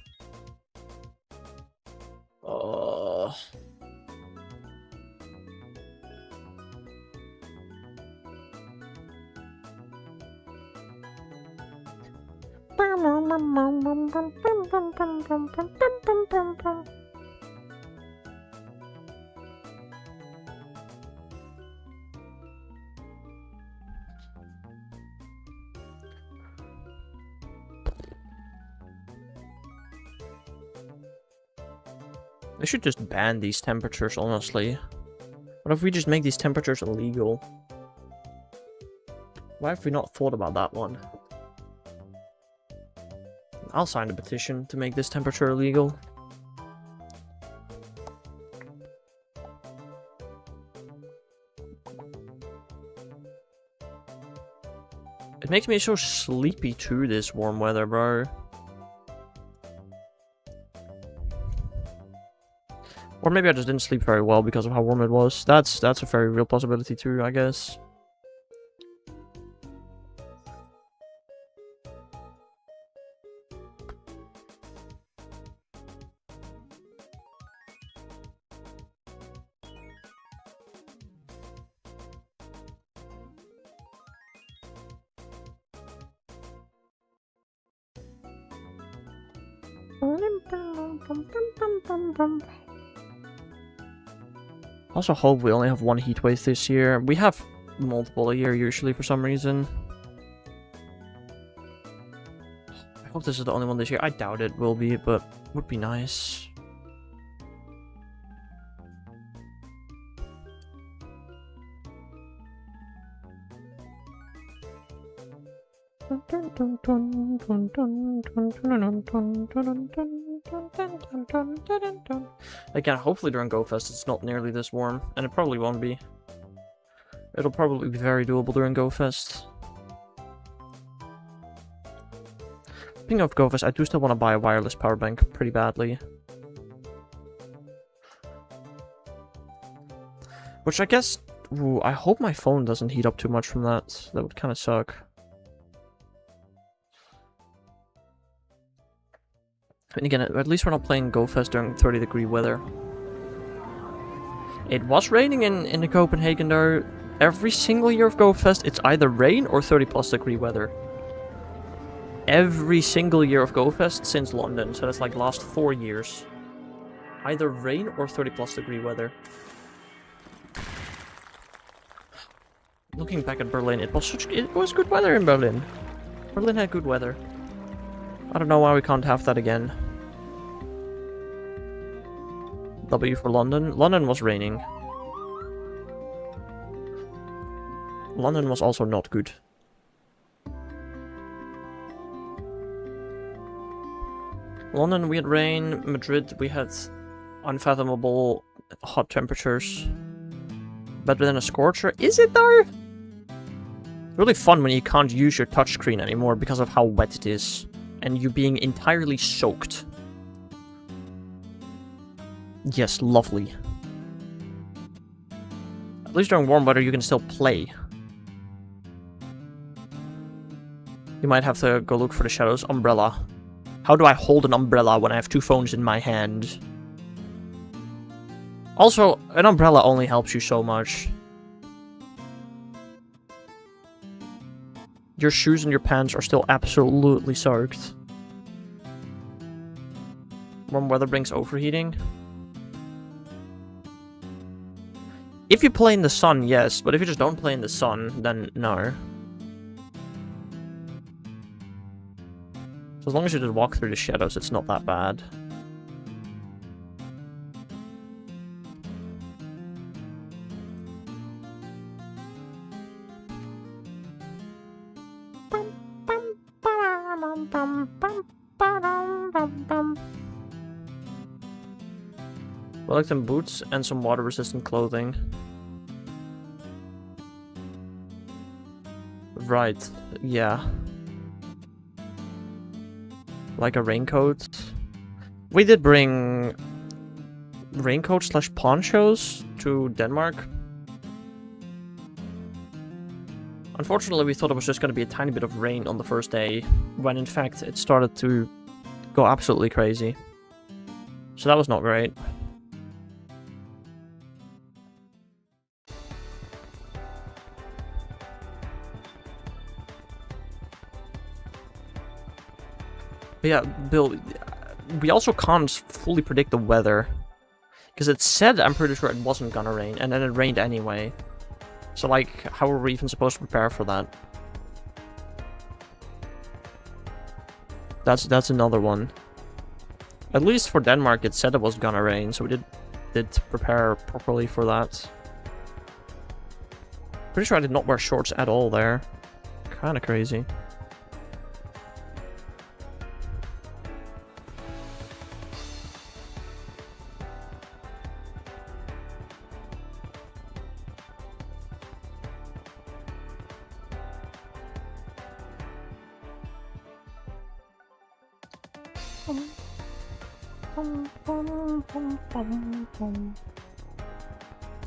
Oh. They should just ban these temperatures, honestly. What if we just make these temperatures illegal? Why have we not thought about that one? I'll sign a petition to make this temperature illegal. It makes me so sleepy too, this warm weather, bro. Or maybe I just didn't sleep very well because of how warm it was. That's a very real possibility too, I guess. Also hope we only have one heatwave this year. We have multiple a year usually for some reason. I hope this is the only one this year. I doubt it will be, but would be nice. Again, hopefully during GoFest it's not nearly this warm, and it probably won't be. It'll probably be very doable during GoFest. Speaking of GoFest, I do still want to buy a wireless power bank pretty badly. Which I guess... Ooh, I hope my phone doesn't heat up too much from that. That would kind of suck. And again, at least we're not playing GoFest during 30-degree weather. It was raining in Copenhagen though. Every single year of GoFest, it's either rain or 30+ degree weather. Every single year of GoFest since London, so that's like last 4 years. Either rain or 30+ degree weather. Looking back at Berlin, it was good weather in Berlin. Berlin had good weather. I don't know why we can't have that again. W for London. London was raining. London was also not good. London, we had rain. Madrid, we had unfathomable hot temperatures. Better than a scorcher. Is it though? It's really fun when you can't use your touchscreen anymore because of how wet it is. And you being entirely soaked. Yes, lovely. At least during warm weather you can still play. You might have to go look for the shadows. Umbrella. How do I hold an umbrella when I have 2 phones in my hand? Also, an umbrella only helps you so much. Your shoes and your pants are still absolutely soaked. Warm weather brings overheating. If you play in the sun, yes, but if you just don't play in the sun, then no. So as long as you just walk through the shadows, it's not that bad. Wellington boots and some water-resistant clothing. Right, yeah. Like a raincoat. We did bring raincoat / ponchos to Denmark. Unfortunately, we thought it was just going to be a tiny bit of rain on the first day, when in fact it started to go absolutely crazy. So that was not great. But yeah, Bill, we also can't fully predict the weather. Because it said, I'm pretty sure it wasn't gonna rain, and then it rained anyway. So, like, how are we even supposed to prepare for that? That's another one. At least for Denmark, it said it was gonna rain, so we did prepare properly for that. Pretty sure I did not wear shorts at all there. Kinda crazy.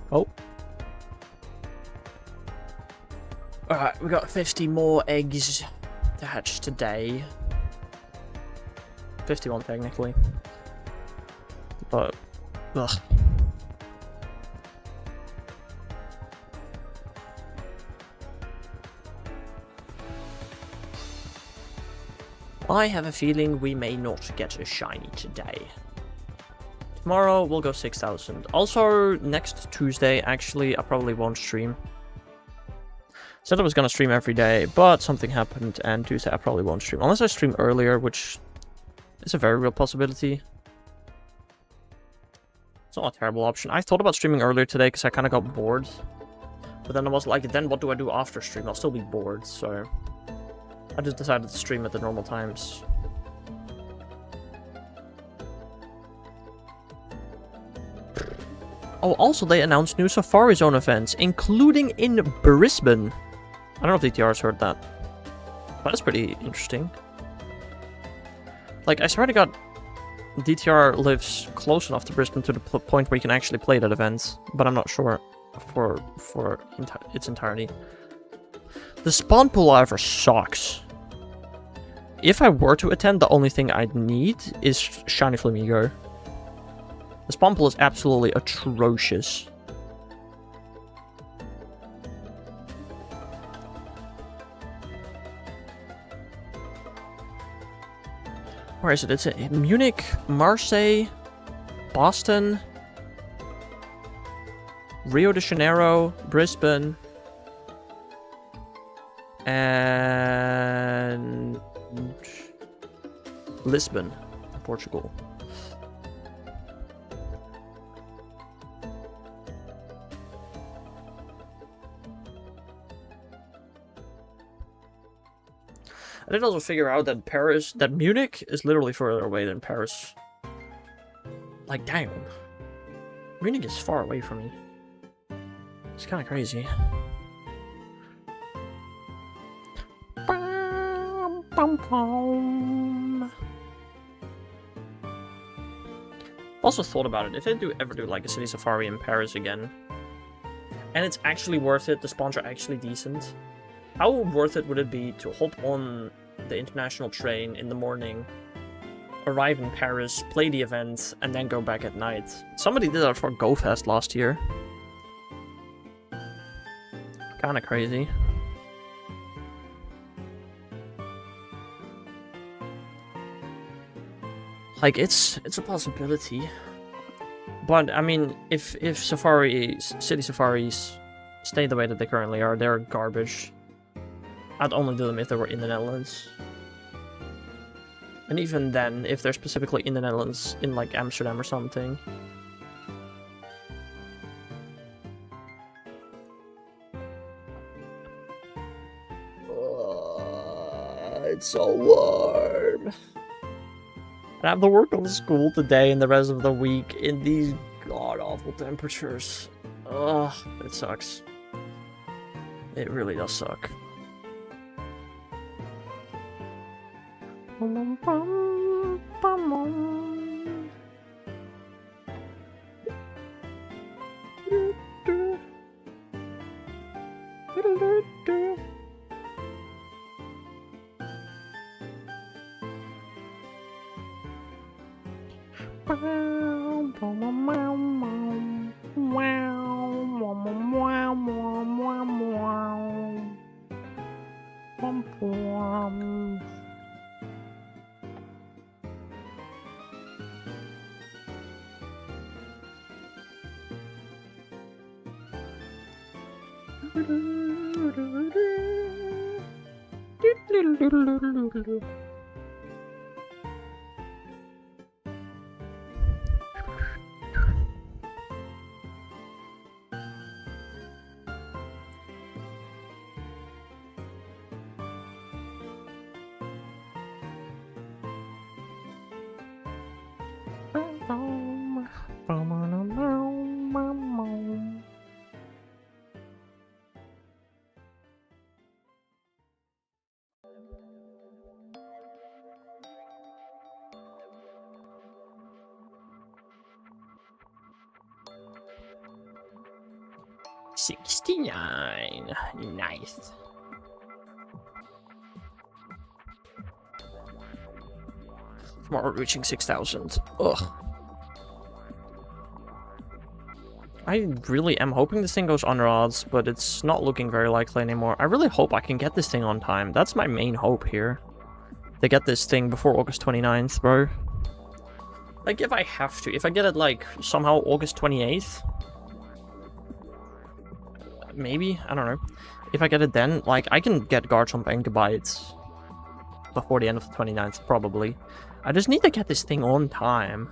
Oh. Alright, we got 50 more eggs to hatch today. 51 technically. But, ugh. I have a feeling we may not get a shiny today. Tomorrow we'll go 6,000. Also, next Tuesday, actually, I probably won't stream. Said I was gonna stream every day, but something happened, and Tuesday I probably won't stream. Unless I stream earlier, which is a very real possibility. It's not a terrible option. I thought about streaming earlier today because I kind of got bored. But then I was like, then what do I do after stream? I'll still be bored, so I just decided to stream at the normal times. Oh, also they announced new Safari Zone events, including in Brisbane. I don't know if DTR's heard that. But that's pretty interesting. Like, I swear to God, DTR lives close enough to Brisbane to the point where you can actually play that event. But I'm not sure for its entirety. The spawn pool, however, sucks. if I were to attend, the only thing I'd need is Shiny Flamingo. The spawn pool is absolutely atrocious. Where is it? It's in Munich, Marseille, Boston, Rio de Janeiro, Brisbane, and Lisbon, Portugal. I did also figure out that Munich is literally further away than Paris. Like, damn. Munich is far away from me. It's kind of crazy. Also thought about it, if they ever do like a city safari in Paris again, and it's actually worth it, the spawns are actually decent, how worth it would it be to hop on the international train in the morning, arrive in Paris, play the event, and then go back at night? Somebody did that for GoFest last year. Kinda crazy. Like, it's a possibility. But, I mean, if city safaris stay the way that they currently are, they're garbage. I'd only do them if they were in the Netherlands. And even then, if they're specifically in the Netherlands, in like Amsterdam or something. It's so warm. I have to work on school today and the rest of the week in these god-awful temperatures. Ugh, it sucks. It really does suck. $69. Nice. Tomorrow reaching 6,000. Ugh. I really am hoping this thing goes under odds, but it's not looking very likely anymore. I really hope I can get this thing on time. That's my main hope here. To get this thing before August 29th, bro. Like, if I have to. If I get it, like, somehow August 28th. Maybe? I don't know. If I get it then, like, I can get Garchomp and Gigabytes before the end of the 29th, probably. I just need to get this thing on time.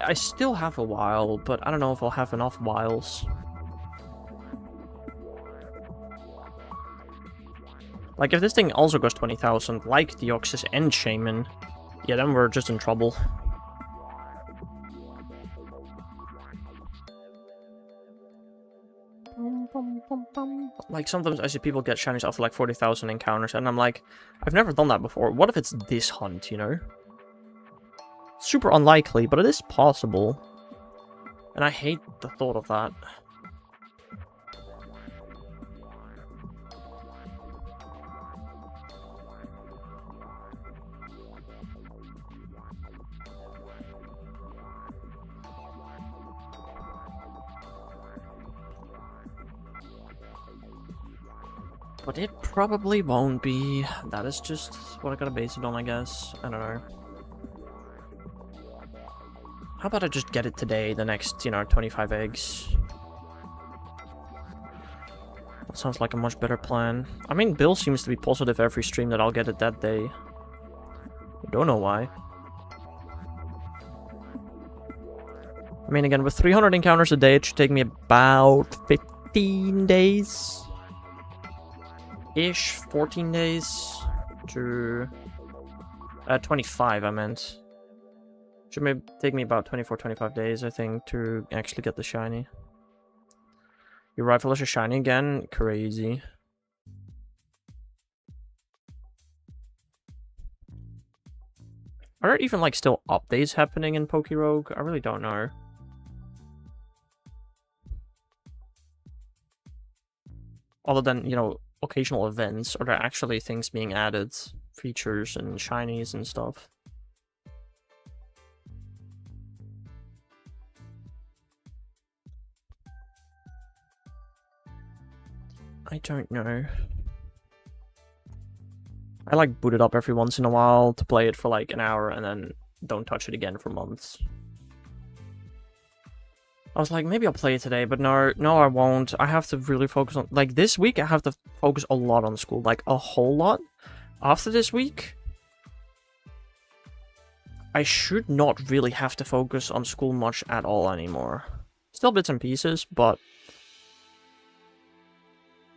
I still have a while, but I don't know if I'll have enough whiles. Like, if this thing also goes 20,000, like Deoxys and Shaman, yeah, then we're just in trouble. Like, sometimes I see people get shinies after like 40,000 encounters, and I'm like, I've never done that before. What if it's this hunt, you know? Super unlikely, but it is possible. And I hate the thought of that. But it probably won't be. That is just what I gotta base it on, I guess. I don't know. How about I just get it today, the next, 25 eggs? That sounds like a much better plan. I mean, Bill seems to be positive every stream that I'll get it that day. I don't know why. I mean, again, with 300 encounters a day, it should take me about 15 days. Ish, 14 days to... 25, I meant. Should maybe take me about 24, 25 days, I think, to actually get the shiny. Your rifle is a shiny again? Crazy. Are there even, like, still updates happening in Pokerogue? I really don't know. Other than, occasional events, are there actually things being added? Features and shinies and stuff? I don't know. I like boot it up every once in a while to play it for like an hour and then don't touch it again for months. I was like, maybe I'll play it today, but no, I won't. I have to really focus on... Like, this week I have to focus a lot on school. Like, a whole lot. After this week, I should not really have to focus on school much at all anymore. Still bits and pieces, but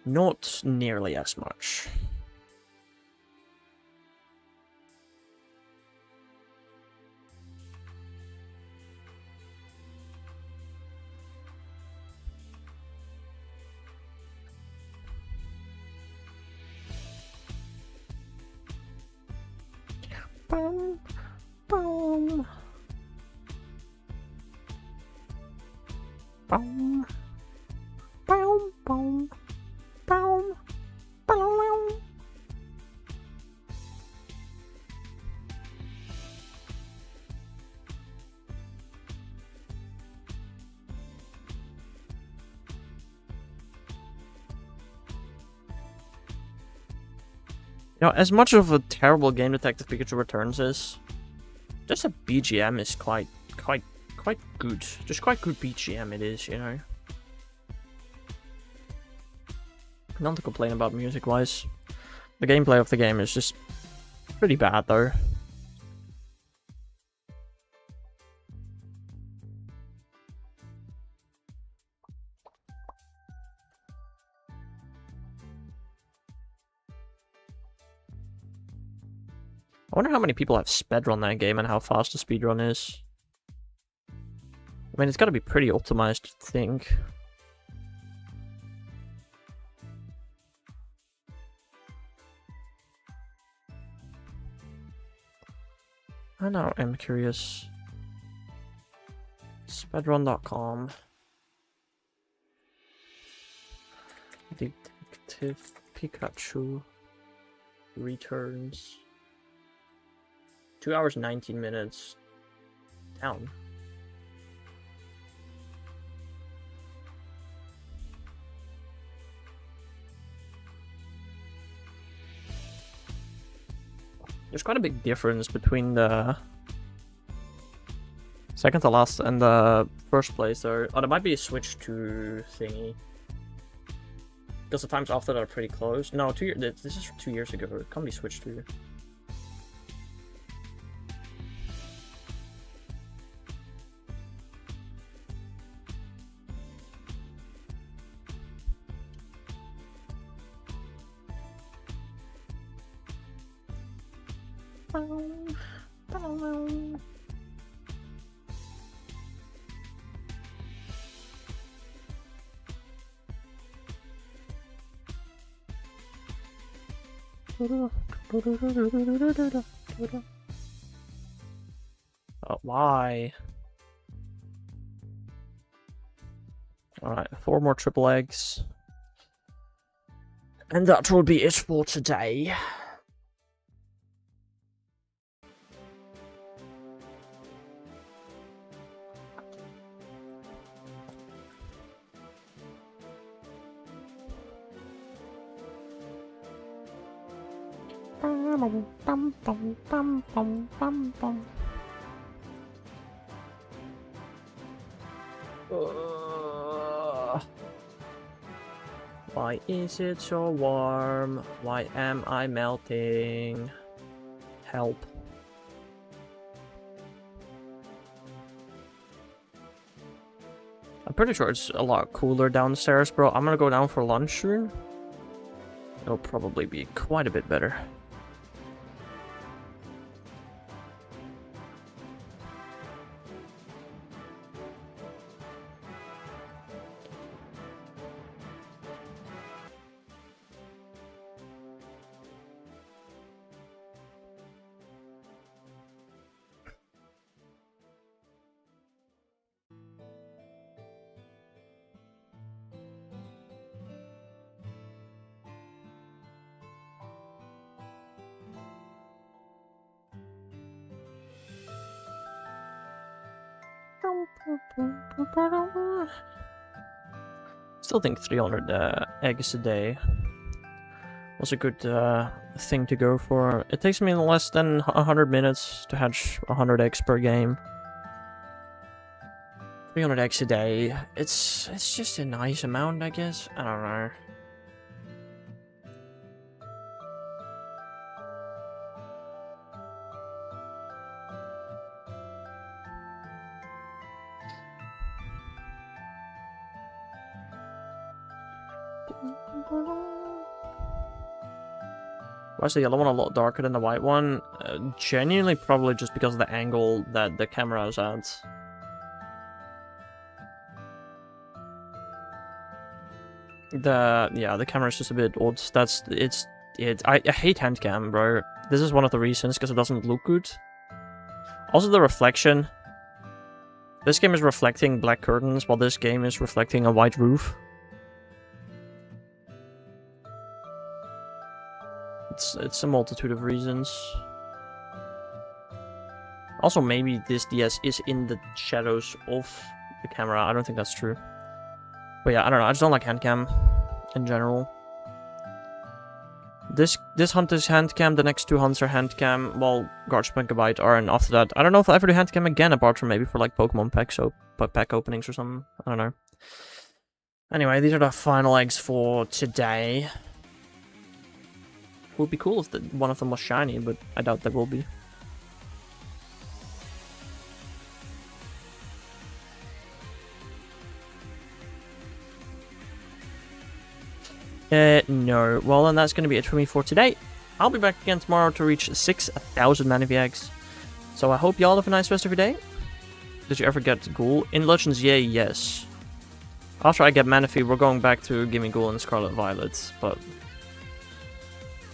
not nearly as much. Boom, boom, boom, boom, boom, boom, boom. As much of a terrible game Detective Pikachu Returns is, just a BGM is quite good. Just quite good BGM it is, Nothing to complain about music-wise. The gameplay of the game is just pretty bad, though. I wonder how many people have spedrun that game and how fast the speedrun is. I mean, it's gotta be pretty optimized, I think. I know, I'm curious. Spedrun.com. Detective Pikachu Returns. 2 hours, 19 minutes. Down. There's quite a big difference between the second to last and the first place there. Oh, there might be a switch to thingy. Because the times after that are pretty close. No, this is from 2 years ago. It can't be switched to. Why? Alright, 4 more triple eggs. And that will be it for today. Why is it so warm? Why am I melting? Help. I'm pretty sure it's a lot cooler downstairs, bro. I'm gonna go down for lunch soon. It'll probably be quite a bit better. Still think 300 eggs a day was a good thing to go for. It takes me less than 100 minutes to hatch 100 eggs per game. 300 eggs a day. It's just a nice amount, I guess. I don't know. Why is the yellow one a lot darker than the white one? Genuinely, probably just because of the angle that the camera is at. The camera is just a bit odd. I hate hand cam, bro. This is one of the reasons, because it doesn't look good. Also, the reflection. This game is reflecting black curtains, while this game is reflecting a white roof. It's a multitude of reasons. Also, maybe this DS is in the shadows of the camera. I don't think that's true. But yeah, I don't know. I just don't like hand cam in general. This hunt is hand cam. The next two hunts are hand cam. While Garch Megabyte are, and after that, I don't know if I'll ever do hand cam again, apart from maybe for like Pokemon packs, so pack openings or something. I don't know. Anyway, these are the final eggs for today. Would be cool if one of them was shiny, but I doubt that will be. No. Well, then that's going to be it for me for today. I'll be back again tomorrow to reach 6,000 Manaphy eggs. So I hope y'all have a nice rest of your day. Did you ever get Ghoul? In Legends, yeah, yes. After I get Manaphy, we're going back to Gimme Ghoul and Scarlet Violet, but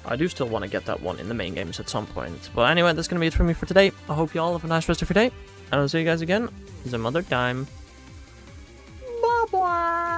I do still want to get that one in the main games at some point. But anyway, that's going to be it for me for today. I hope you all have a nice rest of your day. And I'll see you guys again some other time. Bye-bye!